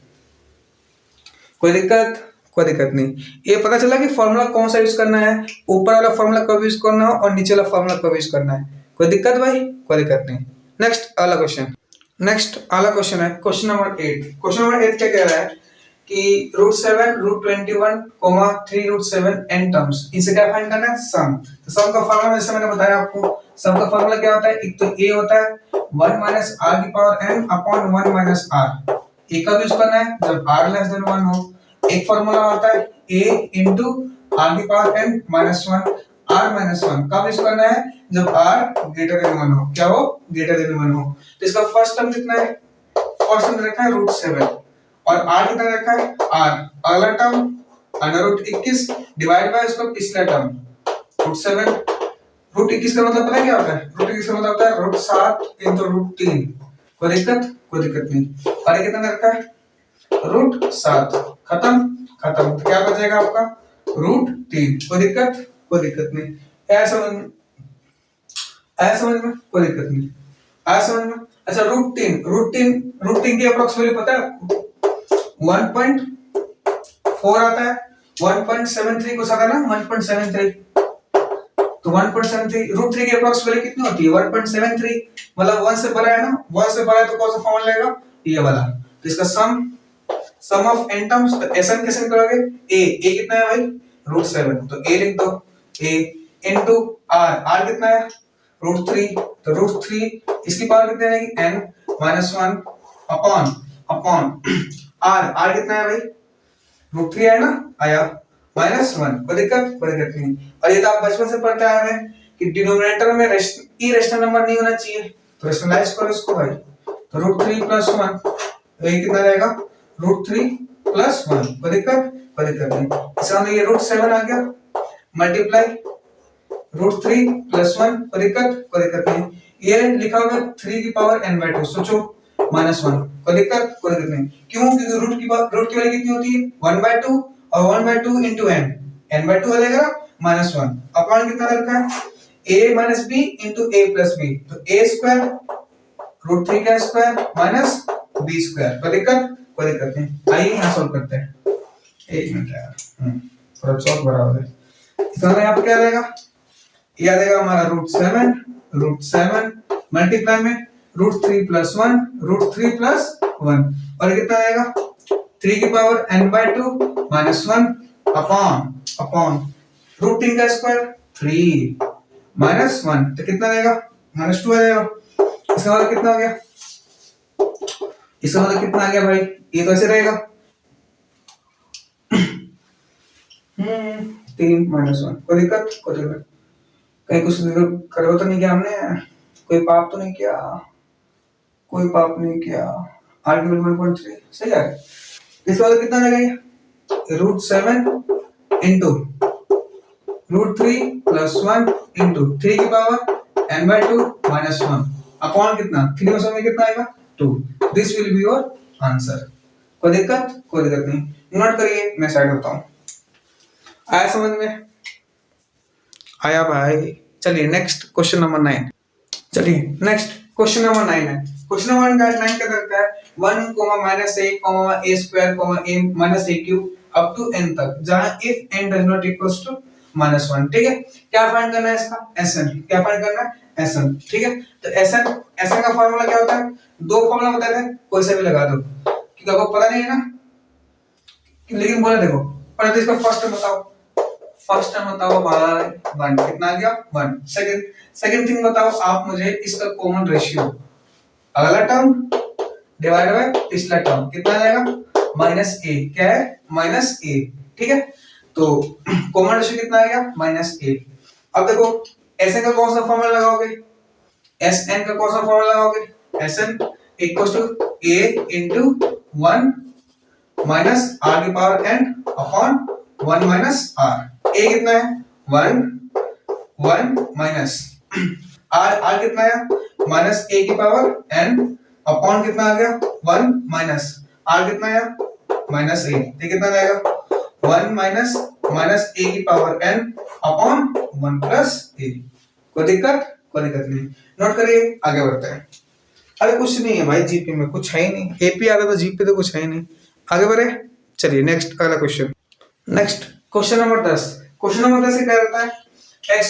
कोई दिक्कत? कोई दिक्कत नहीं। ये पता चला कि फॉर्मूला कौन सा यूज करना है, ऊपर वाला फॉर्मूला कब यूज करना है और नीचे वाला फॉर्मूला कब यूज करना है। कोई दिक्कत भाई? कोई दिक्कत नहीं। नेक्स्ट अगला क्वेश्चन है क्वेश्चन नंबर 8। क्वेश्चन नंबर 8 क्या कह रहा है कि √7 √21 3√7 n टर्म्स, इसे क्या फाइंड करना है? सम। तो सम का फॉर्मूला जैसे मैंने बताया आपको, सम का फॉर्मूला क्या होता है? एक तो a होता है 1 माइनस r की power n upon 1 minus r। a कब यूज करना है? जब r लेस देन 1 हो। एक फॉर्मूला होता है a into r की power n minus 1 r minus 1। कब यूज करना है? जब r ग्रेटर देन 1 हो। क्या हो? ग्रेटर देन 1 हो। तो इसका फर्स्ट टर्म कितना है? फर्स्ट टर्म रखा है √7 और r कितना रखा है? r। अगला टर्म √21 डिवाइड बाय इसका पिछला टर्म √7। √21 का मतलब पता है क्या होता है? √21 का मतलब होता है √7 into √3। कोई दिक्कत? कोई दिक्कत नहीं। और ये कितना रखा है? √7। खत्म। तो क्या बचेगा आपका? √3। कोई दिक्कत? कोई दिक्कत नहीं। आया समझ में? कोई दिक्कत नहीं। आया समझ में? अच्छा √3 की अप्रोक्स वैल्यू पता है आपको? 1.4 आता है। 1.73 को साथ ना 1.73, तो 1.73 √3 की अप्रोक्स वैल्यू कितनी होती है? 1.73। मतलब 1 से बड़ा है ना, 1 से बड़ा है तो कौन सा फॉर्मूला लेगा? ये वाला। तो इसका सम ऑफ n टर्म्स, तो एसएन कैसे करोगे? a कितना है भाई? √7, तो a लिख दो। a इनटू r कितना है? √3, तो √3 इसकी पावर कितनी आएगी? n माइनस 1 अपॉन r कितना है भाई? √3 है ना, आया माइनस 1। कोई दिक्कत? कोई दिक्कत नहीं। और ये तो आप बचपन से पढ़ते आ रहे हैं कि डिनोमिनेटर में इरेशनल नंबर नहीं होना चाहिए, तो रेशनलाइज करो इसको भाई। तो √3 + 1, तो ये कितना रहेगा? √3 + 1। कोई दिक्कत? कोई दिक्कत नहीं। इसका मतलब ये √7 आ गया मल्टीप्लाई √3 + 1, कोई दिक्कत नहीं। ये लिखा होगा 3 की पावर n/2, सोचो -1, कोई दिक्कत नहीं। क्यों? क्योंकि रूट की वैल्यू कितनी होती है 1/2, और 1/2 into n, n/2 हो जाएगा -1, अपॉन कितना रखा है a - b into a + b, तो a² √3 का स्क्वायर माइनस b², कोई दिक्कत नहीं। आइए यहाँ सॉल्व करते हैं। एक मिनट यार, थोड़ा चौक बराबर है। इसका यहाँ पे क्या आ जाएगा, ये आ जाएगा हमारा √7 मल्टीप्लाई में √3 + 1, √3 + 1, और कितना आएगा 3 की पावर n/2 -1 अपॉन √3 का स्क्वायर 3 -1, तो कितना आएगा -2 आ जाएगा। इसका मतलब कितना आ गया, इसका मतलब कितना आ गया भाई, ये तो ऐसे रहेगा 3 -1, कोई दिक्कत कहीं कुछ करो तो नहीं किया हमने, कोई पाप तो नहीं किया, कोई पाप नहीं किया। r की वैल्यू 1.3 सही है। इस वाला कितना आ जाएगा, √7 into √3 + 1 into 3 की पावर n/2 -1 अपॉन कितना 3 में समय कितना आएगा 2। This will be your answer. कोई दिक्कत नहीं, नोट करिए, मैं साइड होता हूँ। आया समझ में, आया भाई। चलिए नेक्स्ट क्वेश्चन नंबर 9। चलिए नेक्स्ट क्वेश्चन नंबर 9 है। क्वेश्चन नंबर 9 क्या करता है 1, -a, a² a up to n तक, जहां if n does not equals to -1, ठीक है। क्या फाइंड करना है इसका Sn, क्या फाइंड करना है Sn, ठीक है। तो Sn का फार्मूला क्या होता है, दो फार्मूला बताते हैं, कोई सा भी लगा दो, क्योंकि आपको पता नहीं है ना, लेकिन बोला देखो पहले तो इसका फर्स्ट टर्म बताओ भाई 1, कितना आ गया 1। सेकंड थिंग बताओ आप मुझे इसका कॉमन रेशियो, अगला टर्म डिवाइड बाय पिछला टर्म, कितना आ जाएगा -a, क्या है -a, ठीक है। तो कॉमन रेशियो कितना आ गया -a। अब देखो Sn का कौन सा फार्मूला लगाओगे, Sn का कौन सा फार्मूला लगाओगे, Sn = a into 1 minus r की power n upon 1 minus r। a कितना है 1 माइनस r कितना है -a की पावर n अपॉन कितना आ गया 1 माइनस r कितना है -a, ये कितना आएगा 1 माइनस a की power n upon 1 plus a। कोई दिक्कत नहीं, नोट करिए, आगे बढ़ते हैं। अरे कुछ नहीं है भाई, जीपी में कुछ है ही नहीं, एपी आ रहा तो जीपी तो कुछ है ही नहीं, आगे बढ़े। चलिए नेक्स्ट अगला question, next question number 10। Question number 10 क्या रहता है x3,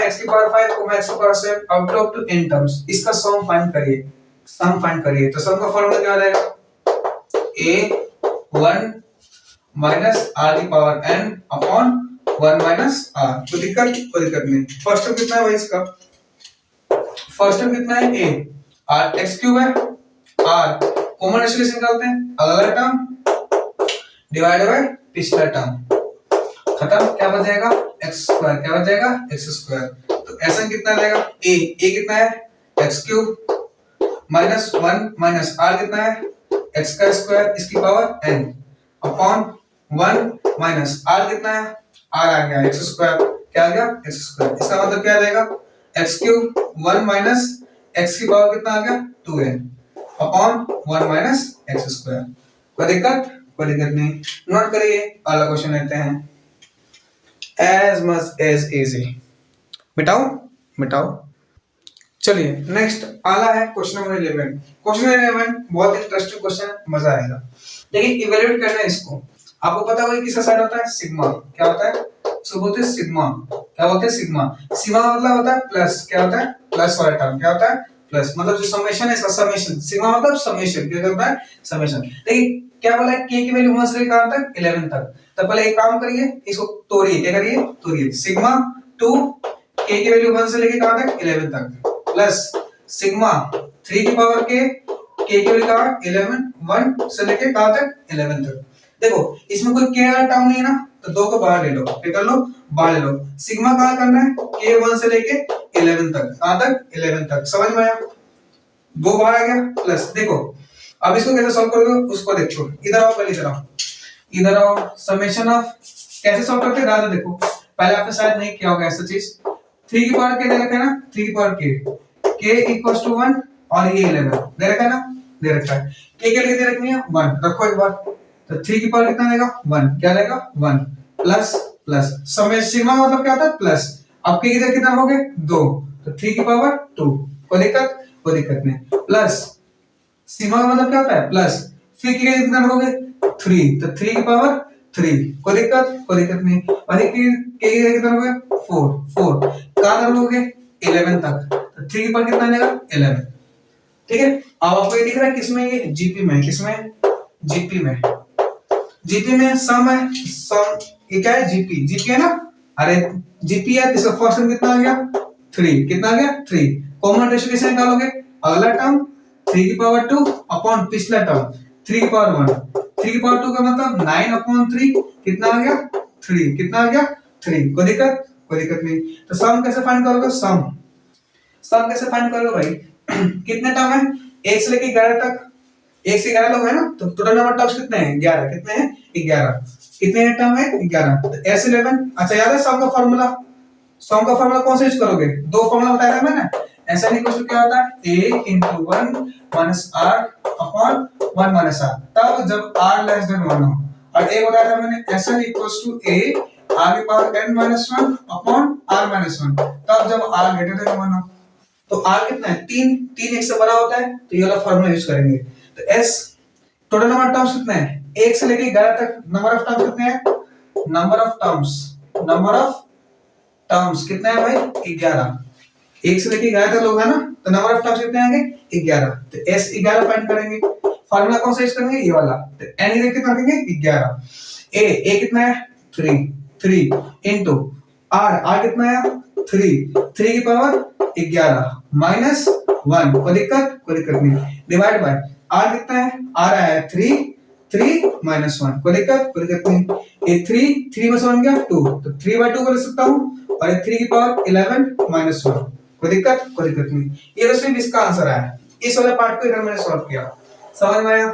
x की पावर 5, x की power 7 up to n terms, इसका सम फाइंड करिए। तो सम का फॉर्मूला क्या आ जाएगा a1 माइनस r की power n upon 1 minus r। तो दिक्कत नहीं। फर्स्ट टर्म कितना है भाई इसका, फर्स्ट टर्म कितना है a, r x³ है, r कॉमन रेशियो निकालते हैं, अगला टर्म डिवाइड बाय पिछला टर्म, खत्म, क्या बच जाएगा x², क्या बच जाएगा x²। तो Sn कितना आ जाएगा a कितना है x³ माइनस 1 माइनस r कितना है x का स्क्वायर इसकी power n upon 1 minus r कितना है r आ गया x², क्या आ गया x²। इसका मतलब क्या आ जाएगा x³ 1 माइनस x की पावर कितना आ गया 2n अपॉन 1 माइनस x²। कोई दिक्कत नहीं, नोट करिए, अगला क्वेश्चन लेते हैं। as much as easy, मिटाओ। चलिए नेक्स्ट आला है क्वेश्चन नंबर 11। क्वेश्चन नंबर 11 बहुत इंटरेस्टिंग क्वेश्चन है, मजा आएगा। लेकिन इवैल्यूएट करना है इसको, आपको पता होगा किसका साइन होता है सिग्मा, क्या होता है सो बोलते हैं सिग्मा, क्या बोलते हैं सिग्मा मतलब होता है प्लस, क्या होता है प्लस वाला टर्म, क्या होता है प्लस, मतलब जो समेशन है इसका समेशन, सिग्मा मतलब समेशन, क्या करता है समेशन। लेकिन क्या बोला है k की वैल्यू 1 से कहां तक 11 तक। तो पहले एक काम करिए, इसको तोड़िए, क्या करिए तोड़िए, सिग्मा 2 k की वैल्यू 1 से लेके कहां तक 11 तक प्लस सिग्मा 3 की पावर k की वैल्यू कहां 11 1 से लेके कहां तक 11 तक। देखो इसमें कोई k वाला टर्म नहीं है ना, तो दो को बाहर ले लो, क्या कर लो बाहर ले लो। सिग्मा कहां करना है k 1 से लेके 11 तक, कहां तक 11 तक, समझ में आया, दो बाहर आ गया प्लस। देखो अब इसको कैसे सॉल्व करोगे उसको देखो, इधर आओ, पहले इधर आओ, समेशन ऑफ कैसे सॉल्व करते हैं दादा। देखो पहले आपने शायद नहीं किया होगा ऐसा चीज, 3 की पावर के दे रखा है ना, 3 की पावर के इक्वल्स टू 1 और ये 11 दे रखा है ना, दे रखा है। के लिए दे रखनी है 1, रखो एक बार। तो 3 की पावर कितना रहेगा 1, क्या रहेगा 1 प्लस प्लस समय सिग्मा मतलब क्या होता है प्लस। अब के इधर कितना हो गए 2, तो 3 की पावर 2, कोई दिक्कत नहीं। प्लस सिग्मा का मतलब क्या होता है प्लस, फिर के कितना हो गए 3, तो 3 की पावर 3, कोई दिक्कत नहीं। और के कितना हो गया 4 कहां तक हो गए 11 तक, तो 3 की पावर कितना आएगा 11। ठीक है, अब आपको ये दिख रहा है किसमें, ये जीपी में, किसमें जीपी में सम है, सम ये क्या है जीपी है ना। अरे जीपी है, इसका फर्स्ट कितना आ गया 3, कितना आ गया 3। कॉमन रेशियो कैसे निकालोगे, अगला टर्म 3 की पावर 2 अपॉन पिछला टर्म 3 की पावर 1। 3 की पावर 2 का मतलब 9/3, कितना आ गया 3, कितना आ गया 3। कोई दिक्कत नहीं। तो सम कैसे फाइंड करोगे, सम कैसे फाइंड करोगे भाई कितने टर्म है 1 से लेके 11 तक, 1 से 11 लोग है ना, तो टोटल नंबर टर्म्स कितने हैं 11, कितने हैं 11, कितने टर्म है 11। तो S11, अच्छा याद है सम का फार्मूला कौन सा यूज करोगे, दो फार्मूला बताया था मैंने। SN इक्वल टू क्या होता है A into 1 minus R upon 1 minus R, तब जब R less than 1 हो। और एक बताया था मैंने SN equal to A R की power n minus 1 upon R minus 1, तब जब R greater than 1 हो। तो R कितना है 3 1 से बड़ा होता है, तो ये वाला फार्मूला यूज करेंगे। तो S टोटल नंबर टर्म्स कितने हैं 1 से लेके 11 तक, नंबर ऑफ टर्म्स कितने हैं, नंबर ऑफ टर्म्स कितने हैं भाई 11। 1 से लेके 11 तक लोग है ना, तो नंबर ऑफ टर्म्स कितने आएंगे 11। तो S 11 फाइंड करेंगे, फार्मूला कौन सा यूज करेंगे ये वाला। तो N इधर कितना रखेंगे 11, A कितना है 3 इनटू R कितना है 3 की पावर 11 माइनस 1, कोई दिक्कत नहीं, डिवाइड बाय R कितना है, R आया है 3 माइनस 1, कोई दिक्कत नहीं। ये 3 में से 1 गया 2, तो 3/2 को लिख सकता हूँ, और ये 3 की पावर 11 माइनस 1, कोई दिक्कत नहीं। ये तो सिर्फ इसका आंसर आया, इस वाले पार्ट को इधर मैंने सॉल्व किया, समझ में आया,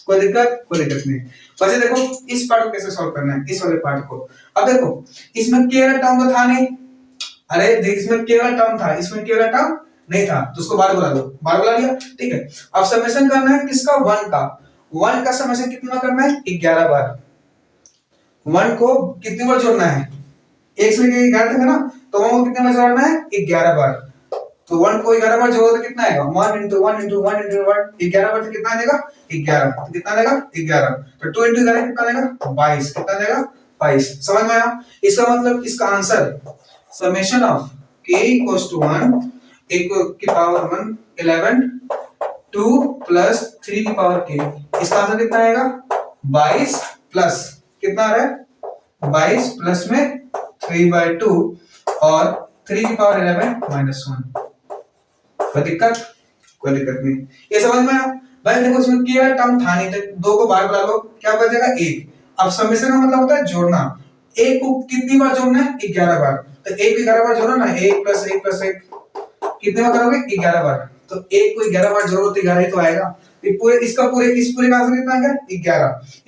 कोई दिक्कत नहीं। वैसे देखो इस पार्ट को कैसे सॉल्व करना है, इस वाले पार्ट को। अब देखो इसमें केवल टर्म तो था नहीं, अरे देख इसमें केवल टर्म था, इसमें केवल टर्म नहीं था, तो उसको बार बुला लिया, ठीक है। अब समेशन करना है किसका 1 का समेशन कितना करना है 11 बार। 1 को कितनी बार जोड़ना है 1 से लेके 11 तक है ना, तो 1 को कितने बार जोड़ना है 11 बार। तो 1 को 11 बार जोड़ो तो कितना आएगा 1 into 1 into 1 into 1, 11 बार तो कितना आएगा 11, तो कितना आएगा 11। तो 2 into 11 कितना आएगा 22, कितना आएगा 22। समझ में आया, इसका मतलब इसका answer summation of k equals to 1 की पावर 1 11 2 प्लस 3 की पावर k, इसका आंसर कितना आएगा 22 प्लस कितना आ रहा है 22 प्लस में 3/2 और 3 की पावर 11 माइनस 1। कोई दिक्कत नहीं, ये समझ में आया भाई। देखो इसमें केवल टर्म था नहीं, तो 2 को बार बुला लो, क्या बचेगा 1। अब समेशन का मतलब होता है जोड़ना, 1 को कितनी बार जोड़ना है 11 बार, तो 1 को 11 बार जोड़ो ना, 1 प्लस 1 प्लस 1 कितने बार करोगे 11 बार, तो 1 को 11 बार जोड़ो तो 11 ही तो आएगा। तो पूरे इसका इस पूरे का आंसर कितना आ गया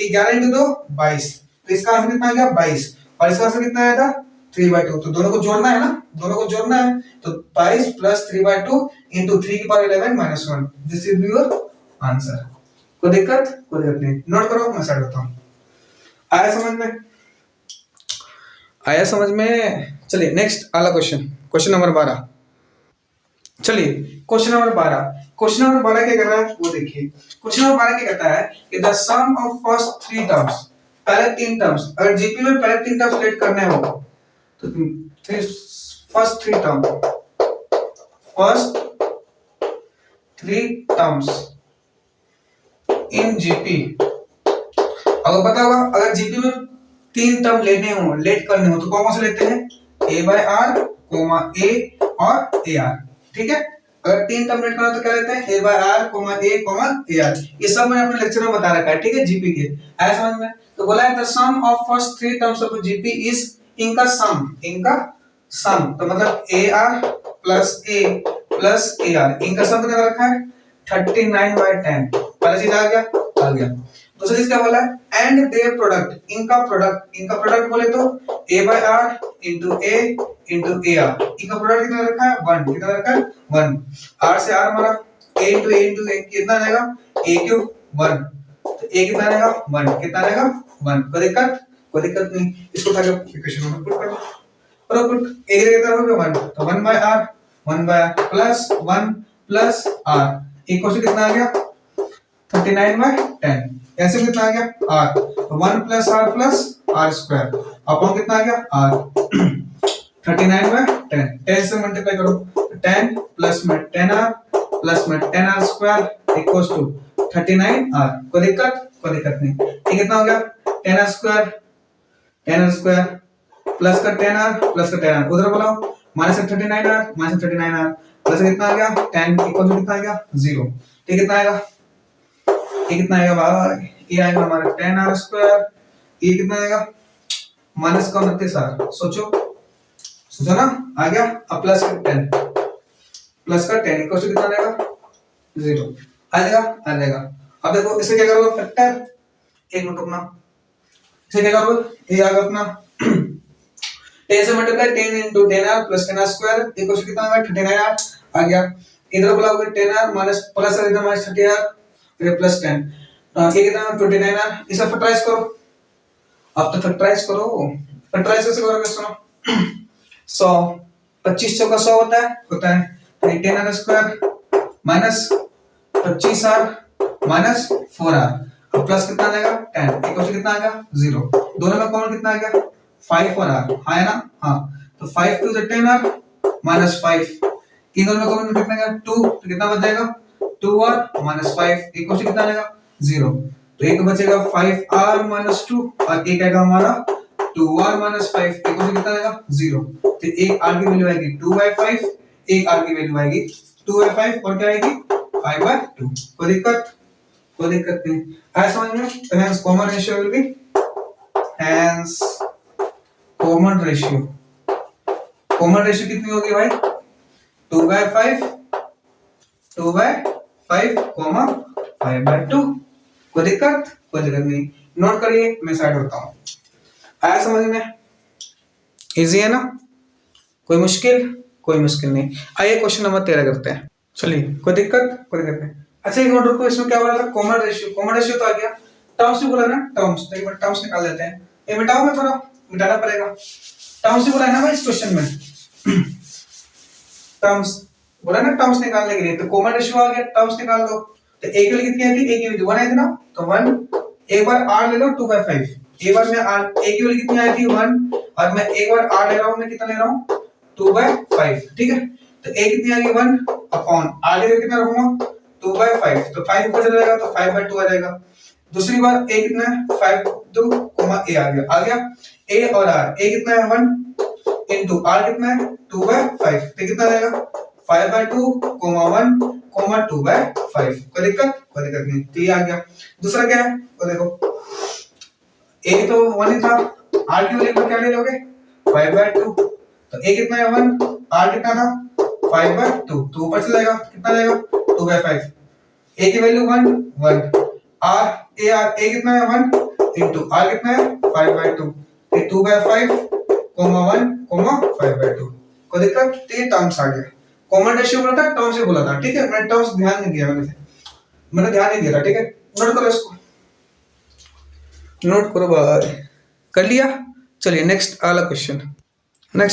11 into 2 22, तो इसका आंसर कितना आ गया 22, और इसका आंसर कितना आया था 3/2। तो दोनों को जोड़ना है ना, तो 22 प्लस 3/2 into 3 की power 11 minus 1, this is your answer. कोई दिक्कत नहीं, नोट करो मैं सेट करता हूं। आया समझ में। चलिए नेक्स्ट अगला क्वेश्चन नंबर 12। चलिए क्वेश्चन नंबर 12 क्या कर रहा है वो देखिए। क्वेश्चन नंबर 12 क्या कहता है कि the sum of first 3 terms, पहले 3 टर्म्स, अगर जीपी में पहले 3 टर्म्स लेट करने हो तो फर्स्ट 3 टर्म्स इन जीपी, अगर पता होगा अगर जीपी में 3 टर्म लेट करने हो तो कौन से लेते हैं a/r, a और ar, ठीक है। अगर 3 टर्म लेट करना तो क्या लेते हैं a/r, a, ar, ये सब मैंने अपने लेक्चर में बता रखा है, ठीक है, जीपी के ऐसा समझ में। तो बोला है the sum of first 3 terms of GP is, इनका सम तो मतलब ar plus a plus ar, इनका सम कितना रखा है 39/10। पहला चीज आ गया। दूसरा चीज क्या बोला है एंड देयर प्रोडक्ट, इनका प्रोडक्ट बोले तो a by r into a into A R, इनका प्रोडक्ट कितना रखा है 1, कितना रखा है 1, r से r हमारा a इंटू a कितना रहेगा a क्यूब 1, तो a कितना रहेगा 1, कितना रहेगा 1, कोई दिक्कत नहीं, इसको उठा के इक्वेशन में पुट कर दो, और पुट a कितना हो गया 1, तो 1 by r plus 1 plus r equal to कितना आ गया 39 बाय 10, ऐसे कितना आ गया r, तो 1 plus r plus r square upon कितना आ गया r 39 बाय 10, 10 से मल्टीप्लाई करो, 10 प्लस में 10r प्लस में 10r square equals to 39r, कोई दिक्कत नहीं, ये कितना हो गया 10r स्क्वायर प्लस का 10r उधर बोलाओ माइनस 39r प्लस कितना आ गया 10 इक्वल टू कितना आ गया 0, ये कितना आएगा भाई, ये आएगा हमारा 10r स्क्वायर, ये कितना आएगा माइनस का 29r, सोचो ना, आ गया, अब प्लस का 10 इक्वल टू कितना आएगा 0, आ जाएगा। अब देखो इसे क्या करोगे फैक्टर, एक मिनट रुकना, इसे क्या करोगे, ये आ गया अपना 10 से multiply 10 into 10r plus 10r square equal to कितना आ गया 39r आ गया, इधर बुलाओगे 10r माइनस प्लस इधर माइनस 30r फिर प्लस 10, ये कितना 29r, इसे फैक्टराइज करो, अब तो फैक्टराइज कैसे करोगे, सुनो 100 25 चौका 100 होता है, तो 10r square minus 25r minus 4r, अब प्लस कितना आएगा 10 इक्वल टू कितना आ गया 0, दोनों में कॉमन कितना आ गया 5 और r, है ना, हाँ, तो 5 टू 10r माइनस 5, इन दोनों में कॉमन कितना आएगा 2, तो कितना बच जाएगा 2r माइनस 5 इक्वल टू कितना आएगा 0, तो एक बचेगा 5r माइनस 2 और एक आएगा हमारा 2r माइनस 5 इक्वल टू कितना आएगा 0, तो एक r की वैल्यू आएगी 2/5, एक r की वैल्यू आएगी 2/5 और क्या आएगी 5/2, कोई दिक्कत नहीं, आया समझ में, तो hence common ratio will be, hence common ratio कितनी होगी भाई 2/5 कॉमा 5/2, कोई दिक्कत नहीं, नोट करिए, मैं साइड होता हूँ, आया समझ में, इजी है ना, कोई मुश्किल नहीं, आइए क्वेश्चन नंबर 13 करते हैं, चलिए, कोई दिक्कत नहीं, अच्छा एक मिनट रुको, इसमें क्या बोला था कॉमन रेशियो तो आ गया, टर्म्स भी बोला ना, टर्म्स, तो एक बार टर्म्स निकाल लेते हैं, ये मिटाओ, मैं थोड़ा मिटाना पड़ेगा, टर्म्स भी बोला है ना भाई इस क्वेश्चन में, टर्म्स बोला ना, टर्म्स निकालने के लिए, तो कॉमन रेशियो आ गया, टर्म्स निकाल दो, तो एक की वैल्यू कितनी आई थी, एक की वैल्यू 1 आई थी ना, तो 1, एक बार r ले लो 2/5, एक बार मैं r, एक की वैल्यू कितनी आई थी 1, और मैं एक बार r ले रहा हूं, मैं कितना ले रहा हूं 2/5, ठीक है, तो a कितनी आ गई 1 अपॉन r ले कितना रखूंगा 2/5, तो 5 ऊपर चला जाएगा तो 5/2 आ जाएगा, दूसरी बार a कितना है 5/2 a आ गया a और r, a कितना है 1 इनटू r कितना है 2/5, तो कितना आएगा 5/2 1 2/5, कोई दिक्कत नहीं, तो ये आ गया, दूसरा क्या है वो देखो, a तो 1 ही था, r की वैल्यू क्या ले लोगे 5/2, तो a कितना है 1, r कितना था 5/2, तो ऊपर चला जाएगा कितना आएगा 2/5, a की वैल्यू 1 a कितना है 1 इनटू r कितना है 5/2, ये 2/5 1 5/2, कोई दिक्कत, तो ये टर्म्स आ गया, कॉमन रेशियो बोला था, टर्म्स से बोला था, ठीक है, मैंने टर्म्स ध्यान नहीं दिया, मैंने ध्यान नहीं दिया था, ठीक है, नोट करो इसको, नोट करो भाई, कर लिया, चलिए नेक्स्ट अगला क्वेश्चन नंबर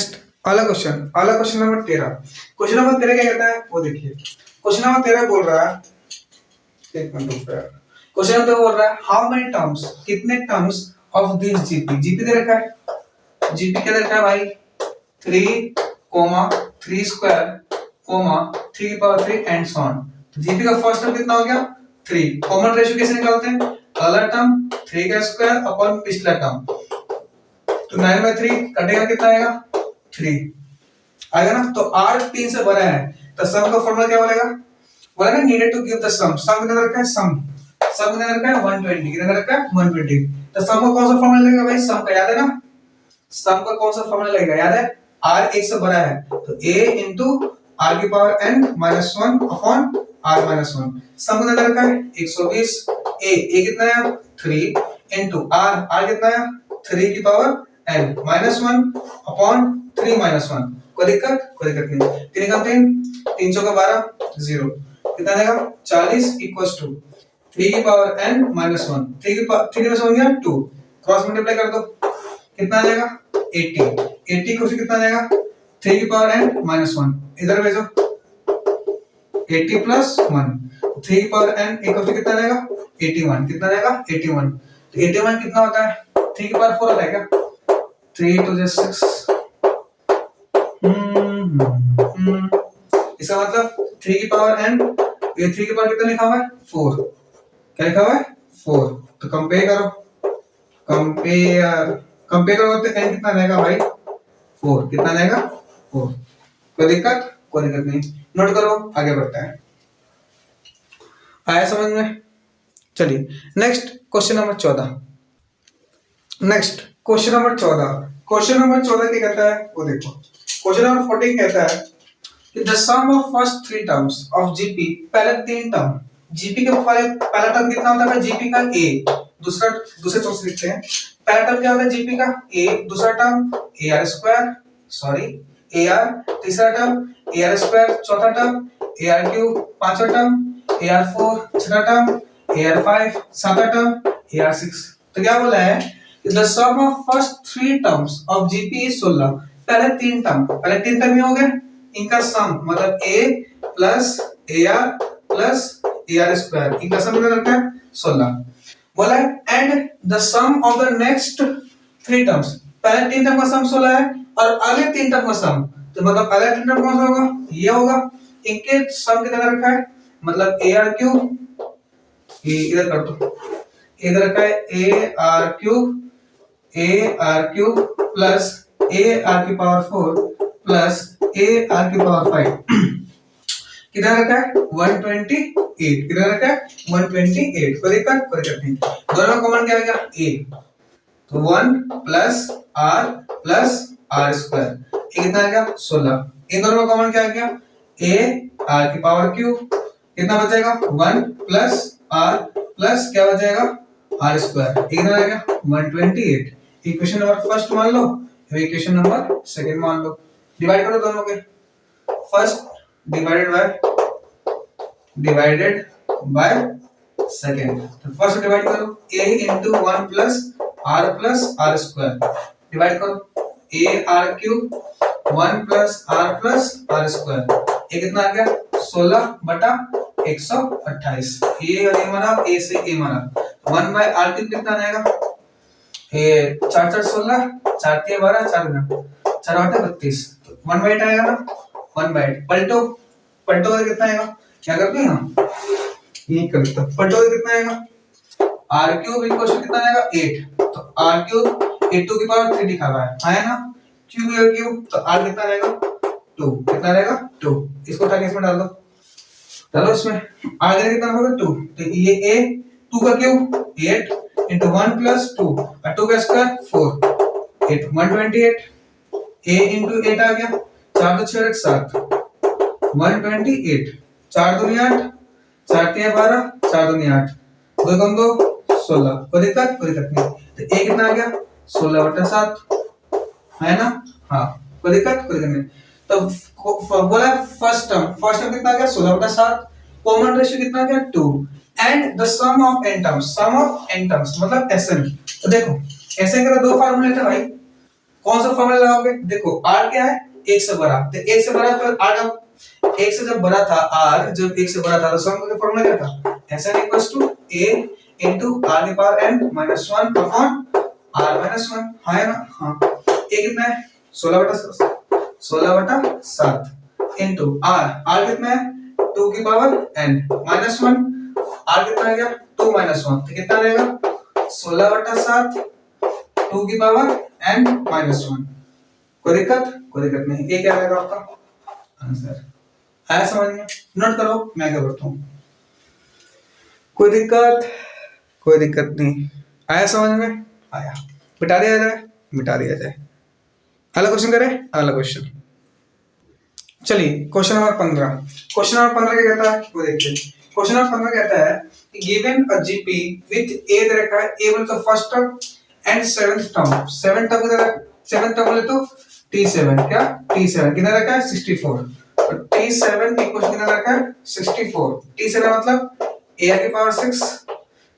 13, क्वेश्चन नंबर 13 क्या कहता है वो देखिए, क्वेश्चन नंबर 13 बोल रहा है, एक मिनट रुक यार, क्वेश्चन नंबर 13 बोल रहा है हाउ मेनी टर्म्स, कितने टर्म्स ऑफ दिस जीपी दे रखा है, जीपी क्या दे रखा है भाई 3 3 स्क्वायर 3 की पावर 3 एंड सो ऑन, तो जीपी का फर्स्ट टर्म कितना हो गया 3, कॉमन रेशियो कैसे निकालते हैं, अगला टर्म 3 का स्क्वायर अपॉन पिछला टर्म, तो 9/3 कटेगा कितना आएगा 3 आएगा ना, तो r 3 से बड़ा है, तो सम का फॉर्मूला क्या बोलेगा नीडेड टू गिव द सम कितना रखा है, सम कितना रखा है 120, कितना रखा है 120, तो सम का कौन सा फॉर्मूला लगेगा भाई, सम का याद है ना, सम का कौन सा फॉर्मूला लगेगा याद है, r 1 से बड़ा है तो a into r की power n minus 1 upon r minus 1, सम कितना रखा है 120, a कितना है 3, इंटू आर, आर कितना आया 3 की पावर n -1 अपॉन 3 -1। कोई दिक्कत नहीं। 3 का 3, 3 चौका 12, 0 कितना आएगा 40 इक्वल्स टू 3 की पावर n -1, 3 की पावर 3 में से हो गया 2, क्रॉस मल्टीप्लाई कर दो कितना आ जाएगा 80, 80 को कितना आ जाएगा 3 की पावर n -1, इधर भेजो 80 प्लस 1, 3 की पावर n एक को कितना आएगा 81, कितना आएगा 81। तो 81 कितना होता है 3 की पावर 4 होता है क्या, 3 to 6, इसका मतलब 3 की पावर n, ये 3 की पावर कितना लिखा हुआ है 4, क्या लिखा हुआ है 4। तो कंपेयर करो, कंपेयर करो तो n कितना रहेगा भाई 4, कितना रहेगा 4। कोई दिक्कत नहीं, नोट करो आगे बढ़ता है। आया समझ में? चलिए next question number 14। Next question number 14, question number 14 क्या कहता है वो देखो। क्वेश्चन नंबर 14 कहता है कि the sum of first 3 terms of GP, पहले 3 टर्म जीपी के पहला टर्म कितना होता है जीपी का a, दूसरे टर्म से लिखते हैं। पहला टर्म क्या होता है जीपी का a, दूसरा term ar square, sorry ar, तीसरा टर्म ar स्क्वायर, चौथा टर्म ar क्यूब, पांचवा टर्म ar4, छठा टर्म ar5, सातवां टर्म ar6। तो क्या बोला है the sum of first 3 terms of GP is 16। पहले 3 टर्म ही हो गए, इनका सम मतलब a plus ar plus ar square, इनका सम कितना रखा है 16। बोला है and the sum of the next 3 terms, पहले 3 टर्म का सम 16 है और अगले 3 टर्म का सम, तो मतलब अगला 3 टर्म कौन सा होगा ये होगा, इनके सम कितना रखा है मतलब ar क्यूब, ये इधर कर दो, इधर रखा है ar क्यूब प्लस ar की पावर 4 प्लस ar की पावर 5 किधर रखा है 128, किधर रखा है 128। कोई दिक्कत नहीं, दोनों में कॉमन क्या आ गया a, तो 1 प्लस r स्क्वायर, ये कितना आ गया 16। इन दोनों में कॉमन क्या आ गया a r की पावर क्यूब, कितना बचेगा 1 प्लस r प्लस क्या बचेगा r स्क्वायर, ये कितना आ गया 128। इक्वेशन नंबर फर्स्ट मान लो, इक्वेशन नंबर सेकंड मान लो, डिवाइड करो दोनों के, फर्स्ट डिवाइडेड बाय सेकंड। तो फर्स्ट डिवाइड करो a into 1 plus r square, divide करो a r cube 1 plus r square, ये कितना आ गया 16 बटा 128। ये और ये माना, a से a माना, 1 बाय r क्यूब कितना आएगा ये 4 4 16, 4 3 12, 4 8 32, 1 बाय 8 आएगा ना, 1 बाय 8 पलटो कितना आएगा, क्या करते हैं हम ये करते हैं, पलटो कितना आएगा r क्यूब इक्वल टू कितना आएगा 8, तो r क्यूब 8 टू की पावर 3 लिखा हुआ है आया ना, क्यूब तो r कितना रहेगा 2, कितना रहेगा 2, इसको उठा के इसमें डाल दो इसमें, आगे कितना होगा 2, तो ये a 2 का क्यूब 8 into 1 plus 2 और 2 का स्क्वायर 4, 8 128, a into 8 आ गया, 4 2 6 7 128, 4 2 8, 4 3 12, 4 2 8, 2 कम 2 16। कोई दिक्कत नहीं, तो a कितना आ गया 16 बटा 7 है ना, हाँ कोई दिक्कत नहीं। तो बोला फर्स्ट टर्म कितना आ गया 16 बटा 7, कॉमन रेशियो कितना आ गया 2 and the sum of n terms मतलब Sn। तो देखो Sn का 2 फार्मूले थे भाई, कौन सा फार्मूला लगाओगे, देखो r क्या है 1 से बड़ा, तो 1 से बड़ा तो r, 1 से जब बड़ा था r, जब 1 से बड़ा था तो सम का फार्मूला क्या था Sn a into r की पावर n - 1 अपॉन r - 1, है ना, हाँ ये कितना है 16 बटा 7 into r कितना है 2 की पावर n - 1, r कितना आ गया 2 - 1, तो कितना रहेगा 16 बटा 7 2 की पावर n - 1। कोई दिक्कत नहीं, ये क्या रहेगा आपका आंसर। आया समझ में, नोट करो मैं आगे बढ़ता हूँ। कोई दिक्कत नहीं, आया समझ में, आया, मिटा दिया जाए। अगला क्वेश्चन करें, अगला क्वेश्चन चलिए क्वेश्चन नंबर 15 क्या कहता है वो देखते हैं। क्वेश्चन नंबर 15 कहता है गिवन अ जीपी विथ ए दे रखा है, ए बोले तो first term and seventh term, seventh term किधर, सेवेंथ टर्म बोले तो t7, क्या t7 किधर रखा है 64, तो t7 इक्वल किधर रखा है 64, t7 मतलब a की पावर 6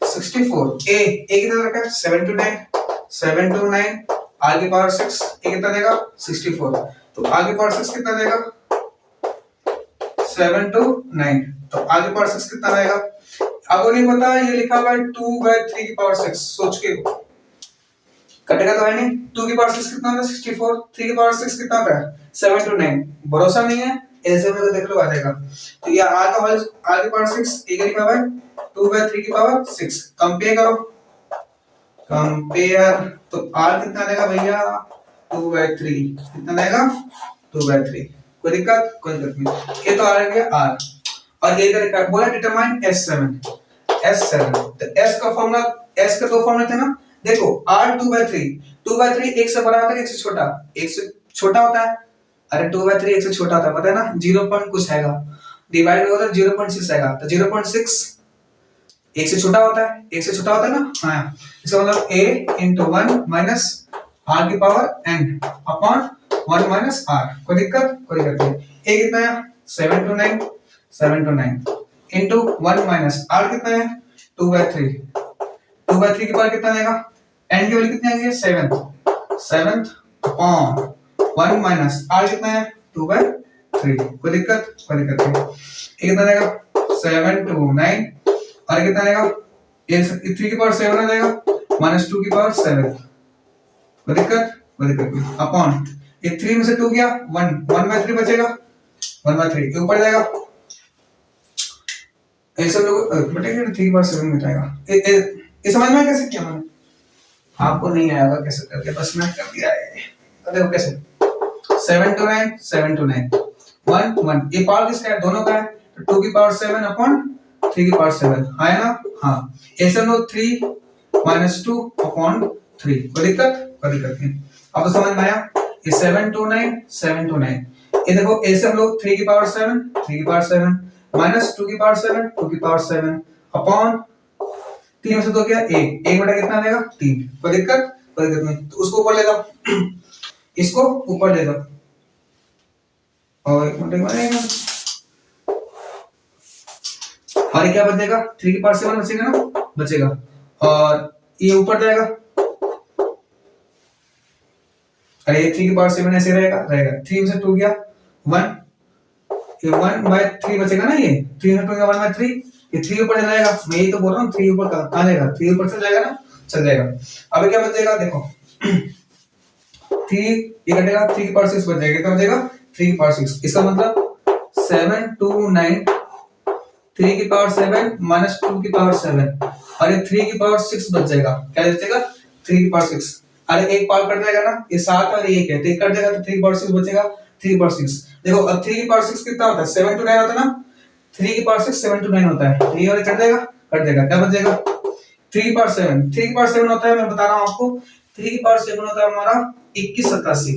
64, a किधर रखा है 7 to 9 7 to 9 r की पावर 6, a कितना देगा 64, तो r की पावर 6 कितना देगा 7 to 9, तो r की पावर 6 कितना आएगा, आपको नहीं पता ये लिखा हुआ है 2/3 की पावर 6, सोच के कटेगा तो है नहीं, 2 की पावर 6 कितना होता है 64, 3 की पावर 6 कितना होता है 7 to 9, भरोसा नहीं है ऐसे में तो देख लो आ जाएगा, तो ये r का होल r की पावर 6 a की पावर 2/3 की पावर 6, कंपेयर करो, कंपेयर तो r कितना देगा भैया 2/3, कितना देगा 2/3, कोई दिक्कत नहीं, ये तो आ गया r, और ये इधर का बोला डिटरमाइन S7, तो S का फॉर्मूला, S का दो फॉर्मूला थे ना, देखो r 2/3 एक से बड़ा होता है एक से छोटा, एक से छोटा होता है, अरे 2/3 एक से छोटा होता है, पता है ना 0 पॉइंट कुछ आएगा, डिवाइड होगा तो 0.6 आएगा, तो 0.6 एक से छोटा होता है, एक से छोटा होता है ना, हाँ इसका मतलब a into 1 minus r की power n upon 1 minus r, कोई दिक्कत नहीं, a कितना है 7 to 9 into 1 minus r कितना है 2/3 की पावर कितना आएगा, n की वैल्यू कितनी आ गई है 7 अपॉन 1 minus r कितना है 2/3, कोई दिक्कत नहीं, ये कितना आएगा 7 to 9 और कितना आएगा 3 की पावर 7 आ जाएगा minus 2 की पावर 7, कोई दिक्कत नहीं, अपॉन ये 3 में से 2 गया 1/3 बचेगा, 1/3 ये ऊपर जाएगा, ऐसे लोग बटेगा 3 की पावर 7 में जाएगा, ये समझ में कैसे किया मैंने, आपको नहीं आएगा कैसे करके, बस मैं कर दिया है, देखो कैसे 7 to 9 1 ये पावर किसका है, दोनों का है, तो 2 की पावर 7 अपॉन 3 की पावर 7 है ना, हाँ ऐसे हम लोग 3 minus 2 अपॉन 3, कोई दिक्कत नहीं, अब तो समझ में आया, ये 7 to 9 ये देखो ऐसे हम लोग 3 की पावर 7 minus 2 की पावर 7 अपॉन 3 में से 2 क्या 1 बटा कितना देगा 3, कोई दिक्कत नहीं, तो उसको ऊपर ले जाओ, इसको ऊपर ले जाओ, और 1 मिनट और ये क्या बचेगा 3 की पावर 7 बचेगा ना, बचेगा, और ये ऊपर जाएगा, अरे ये 3 की पावर 7 ऐसे रहेगा 3 में से 2 गया 1, ये 1/3 बचेगा ना, ये 3 में 2 गया 1/3, ये 3 ऊपर चला जाएगा, मैं यही तो बोल रहा हूँ 3 ऊपर कहाँ जाएगा, 3 ऊपर चल जाएगा ना, चल जाएगा, अब क्या बचेगा देखो 3 ये कटेगा 3 की पावर 6 बच जाएगा, कितना बचेगा 3 की पावर 6, इसका मतलब 7 to 9 3 की पावर 7 minus 2 की पावर 7 और ये 3 की पावर 6 बच जाएगा, क्या बचेगा 3 की पावर 6, अरे एक पावर कट जाएगा ना, ये 7 और 1 है, तो 1 कट जाएगा तो 3 की पावर 6 बचेगा, 3 की पावर 6, देखो अब 3 की पावर 6 कितना होता है 7 to 9 होता है ना, 3 की पावर 6 7 to 9 होता है, तो ये वाला कट जाएगा, क्या बचेगा 3 की पावर 7 होता है, मैं बता रहा हूँ आपको 3 की पावर 7 होता है हमारा 2187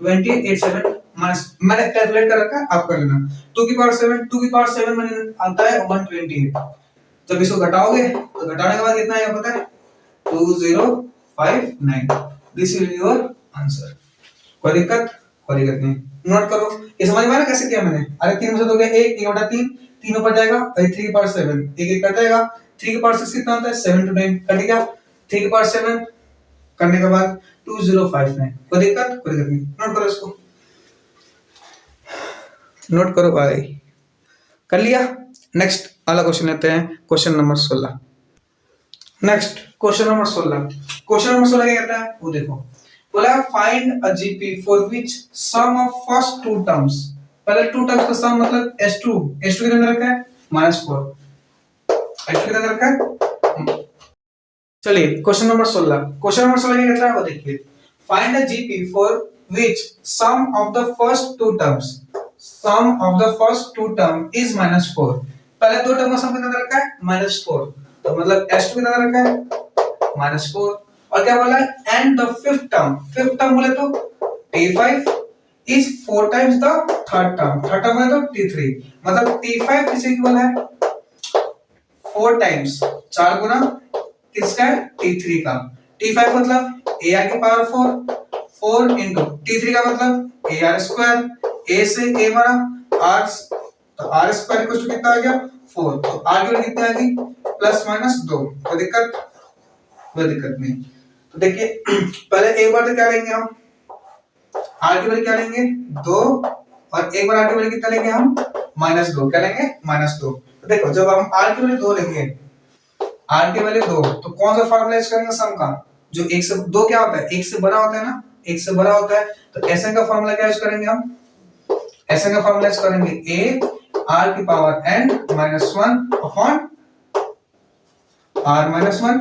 287 माइनस, मैंने कैलकुलेट कर रखा है, आप कर लेना, 2 की पावर 7 मैंने आता है 128, जब इसको घटाओगे तो घटाने के बाद कितना आएगा पता है 2059, दिस इज योर आंसर, कोई दिक्कत नहीं, नोट करो, ये समझ में आया कैसे किया मैंने, अरे 3 में से 2 गया 1 बटा 3 ऊपर जाएगा, और 3 की पावर 7 एक कट जाएगा, 3 की पावर 6 कितना होता है 7 to 9 कट गया, 3 की पावर 7 करने के बाद 2059, कोई दिक्कत नहीं, नोट करो इसको, नोट करो भाई, कर लिया। नेक्स्ट वाला क्वेश्चन लेते हैं, question number 16, next question number 16 क्या कहता है वो देखो, बोला find a GP for which sum of first two terms, पहले टू टर्म्स का सम मतलब s2 कितना रखा है -4, s2 कितना रखा है, चलिए क्वेश्चन नंबर 16 क्या कहता है वो देखिए, find a GP for which sum of the first two terms is -4, पहले दो टर्म का सम कितना रखा है -4, तो मतलब s2 कितना रखा है -4, और क्या बोला है एंड द फिफ्थ टर्म बोले तो t5 is 4 times the third term बोले तो t3, मतलब t5 किस इक्वल है 4 टाइम्स 4 गुना किसका है t3 का। t5 मतलब ar की पावर 4 इंटू t3 का मतलब ar स्क्वायर। a से a बना r, तो r स्क्वायर इक्वल टू कितना आ गया 4। तो r की वैल्यू कितनी आ गई प्लस माइनस 2। कोई दिक्कत नहीं। तो देखिए पहले एक बार तो क्या लेंगे हम r की वैल्यू क्या लेंगे 2, और एक बार r की वैल्यू कितना लेंगे हम -2। क्या लेंगे -2। तो देखो जब हम r की वैल्यू 2 लेंगे, r की वैल्यू 2, तो कौन सा फार्मूला यूज करेंगे सम का, जो 1 से 2 क्या होता है 1 से बड़ा होता है ना, 1 से बड़ा होता है। तो Sn का फार्मूला क्या यूज करेंगे हम, Sn का फार्मूला यूज करेंगे a r की पावर n -1 अपॉन r -1।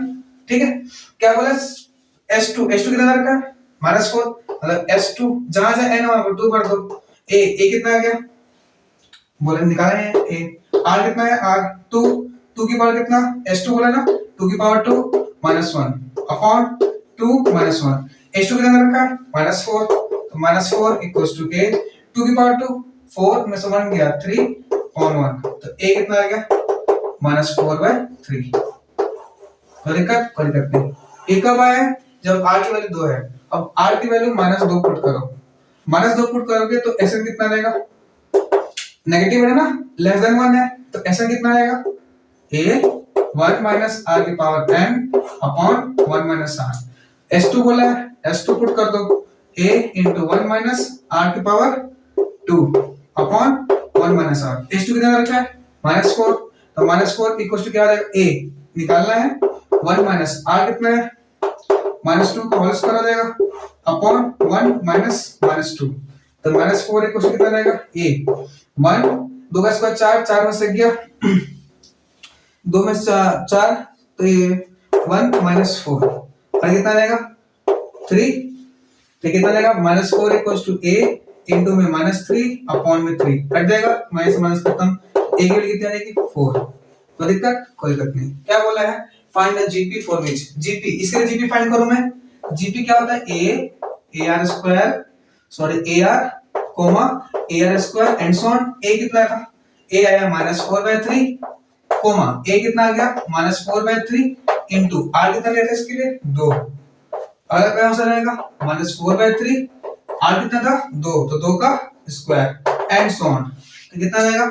ठीक है, क्या बोला S2 कितना रखा है -4, मतलब S2 जहां से n वहां पर 2 कर दो। a कितना आ गया बोले निकाले हैं a, r कितना है r 2 की पावर कितना S2 बोला ना 2 की पावर 2 -1 अपॉन 2 -1। S2 कितना रखा है -4, तो -4 इक्वल्स टू a 2 की पावर 2 4 में से 1 गया 3 अपॉन 1, तो a कितना आ गया -4/3। कोई दिक्कत नहीं। ये कब आया जब r की वैल्यू 2 है। अब r की वैल्यू -2 पुट करो, -2 पुट करोगे तो Sn कितना रहेगा, नेगेटिव है ना, लेस देन 1 है, तो Sn कितना आएगा a 1 माइनस r की power n upon 1 minus r। S2 बोला है S2 पुट कर दो a इंटू 1 माइनस r की power 2 upon 1 minus r। S2 कितना रखा है -4, तो -4 इक्वल टू क्या आ जाएगा a निकालना है 1 माइनस r कितना है -2 का होल स्क्वायर आ जाएगा अपॉन 1 माइनस 2, तो -4 इक्वल टू कितना रहेगा a 1 2 का स्क्वायर 4, 4 में से गया 2 में से 4, तो ये 1 -4 और कितना रहेगा 3, तो कितना रहेगा -4 इक्वल टू a इंटू में -3 अपॉन में 3 कट जाएगा, माइनस माइनस खत्म, a की वैल्यू कितनी आ जाएगी 4। तो कोई दिक्कत नहीं। क्या बोला है find the GP for which, GP इसके लिए जीपी फाइंड करूं मैं। जीपी क्या होता है ar square and so on. a कितना था a आया -4/3 कोमा a कितना आ गया -4/3 इंटू r कितना लेते हैं इसके लिए 2, अगर क्या आंसर आएगा -4/3 r कितना था 2, तो 2 का स्क्वायर एंड सो ऑन, तो कितना आएगा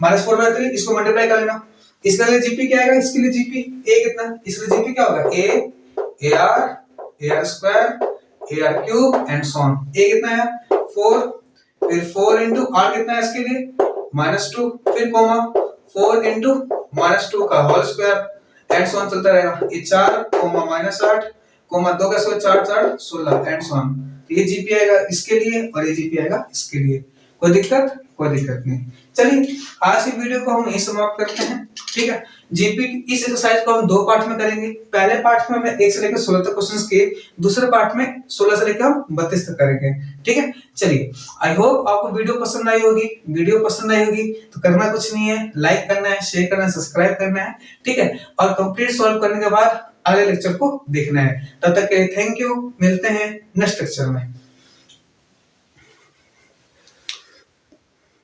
-4/3, इसको मल्टीप्लाई कर लेना। इसके लिए जीपी क्या आएगा, इसके लिए जीपी a कितना, इसके लिए जीपी क्या होगा ar square ar cube and so on. a कितना है 4, फिर 4 इंटू r कितना है इसके लिए -2, फिर कोमा 4 इंटू -2 का whole square and so on चलता रहेगा। ये 4 कोमा -8 कोमा 2 का स्क्वायर 4 4 16 एंड सो ऑन। ये जीपी आएगा इसके लिए और ये जीपी आएगा इसके लिए। कोई दिक्कत नहीं। चलिए आज की वीडियो को हम यहीं समाप्त करते हैं। ठीक है, जीपी इस एक्सरसाइज को हम 2 पार्ट में करेंगे। पहले पार्ट में हमने 1 से लेकर 16 तक क्वेश्चंस किए, दूसरे पार्ट में 16 से लेकर हम 32 तक करेंगे। ठीक है, चलिए आई होप आपको वीडियो पसंद आई होगी। तो करना कुछ नहीं है, लाइक करना है, शेयर करना है, सब्सक्राइब करना है। ठीक है, और कंप्लीट सॉल्व करने के बाद अगले लेक्चर को देखना है। तब तक के लिए थैंक यू, मिलते हैं नेक्स्ट लेक्चर में।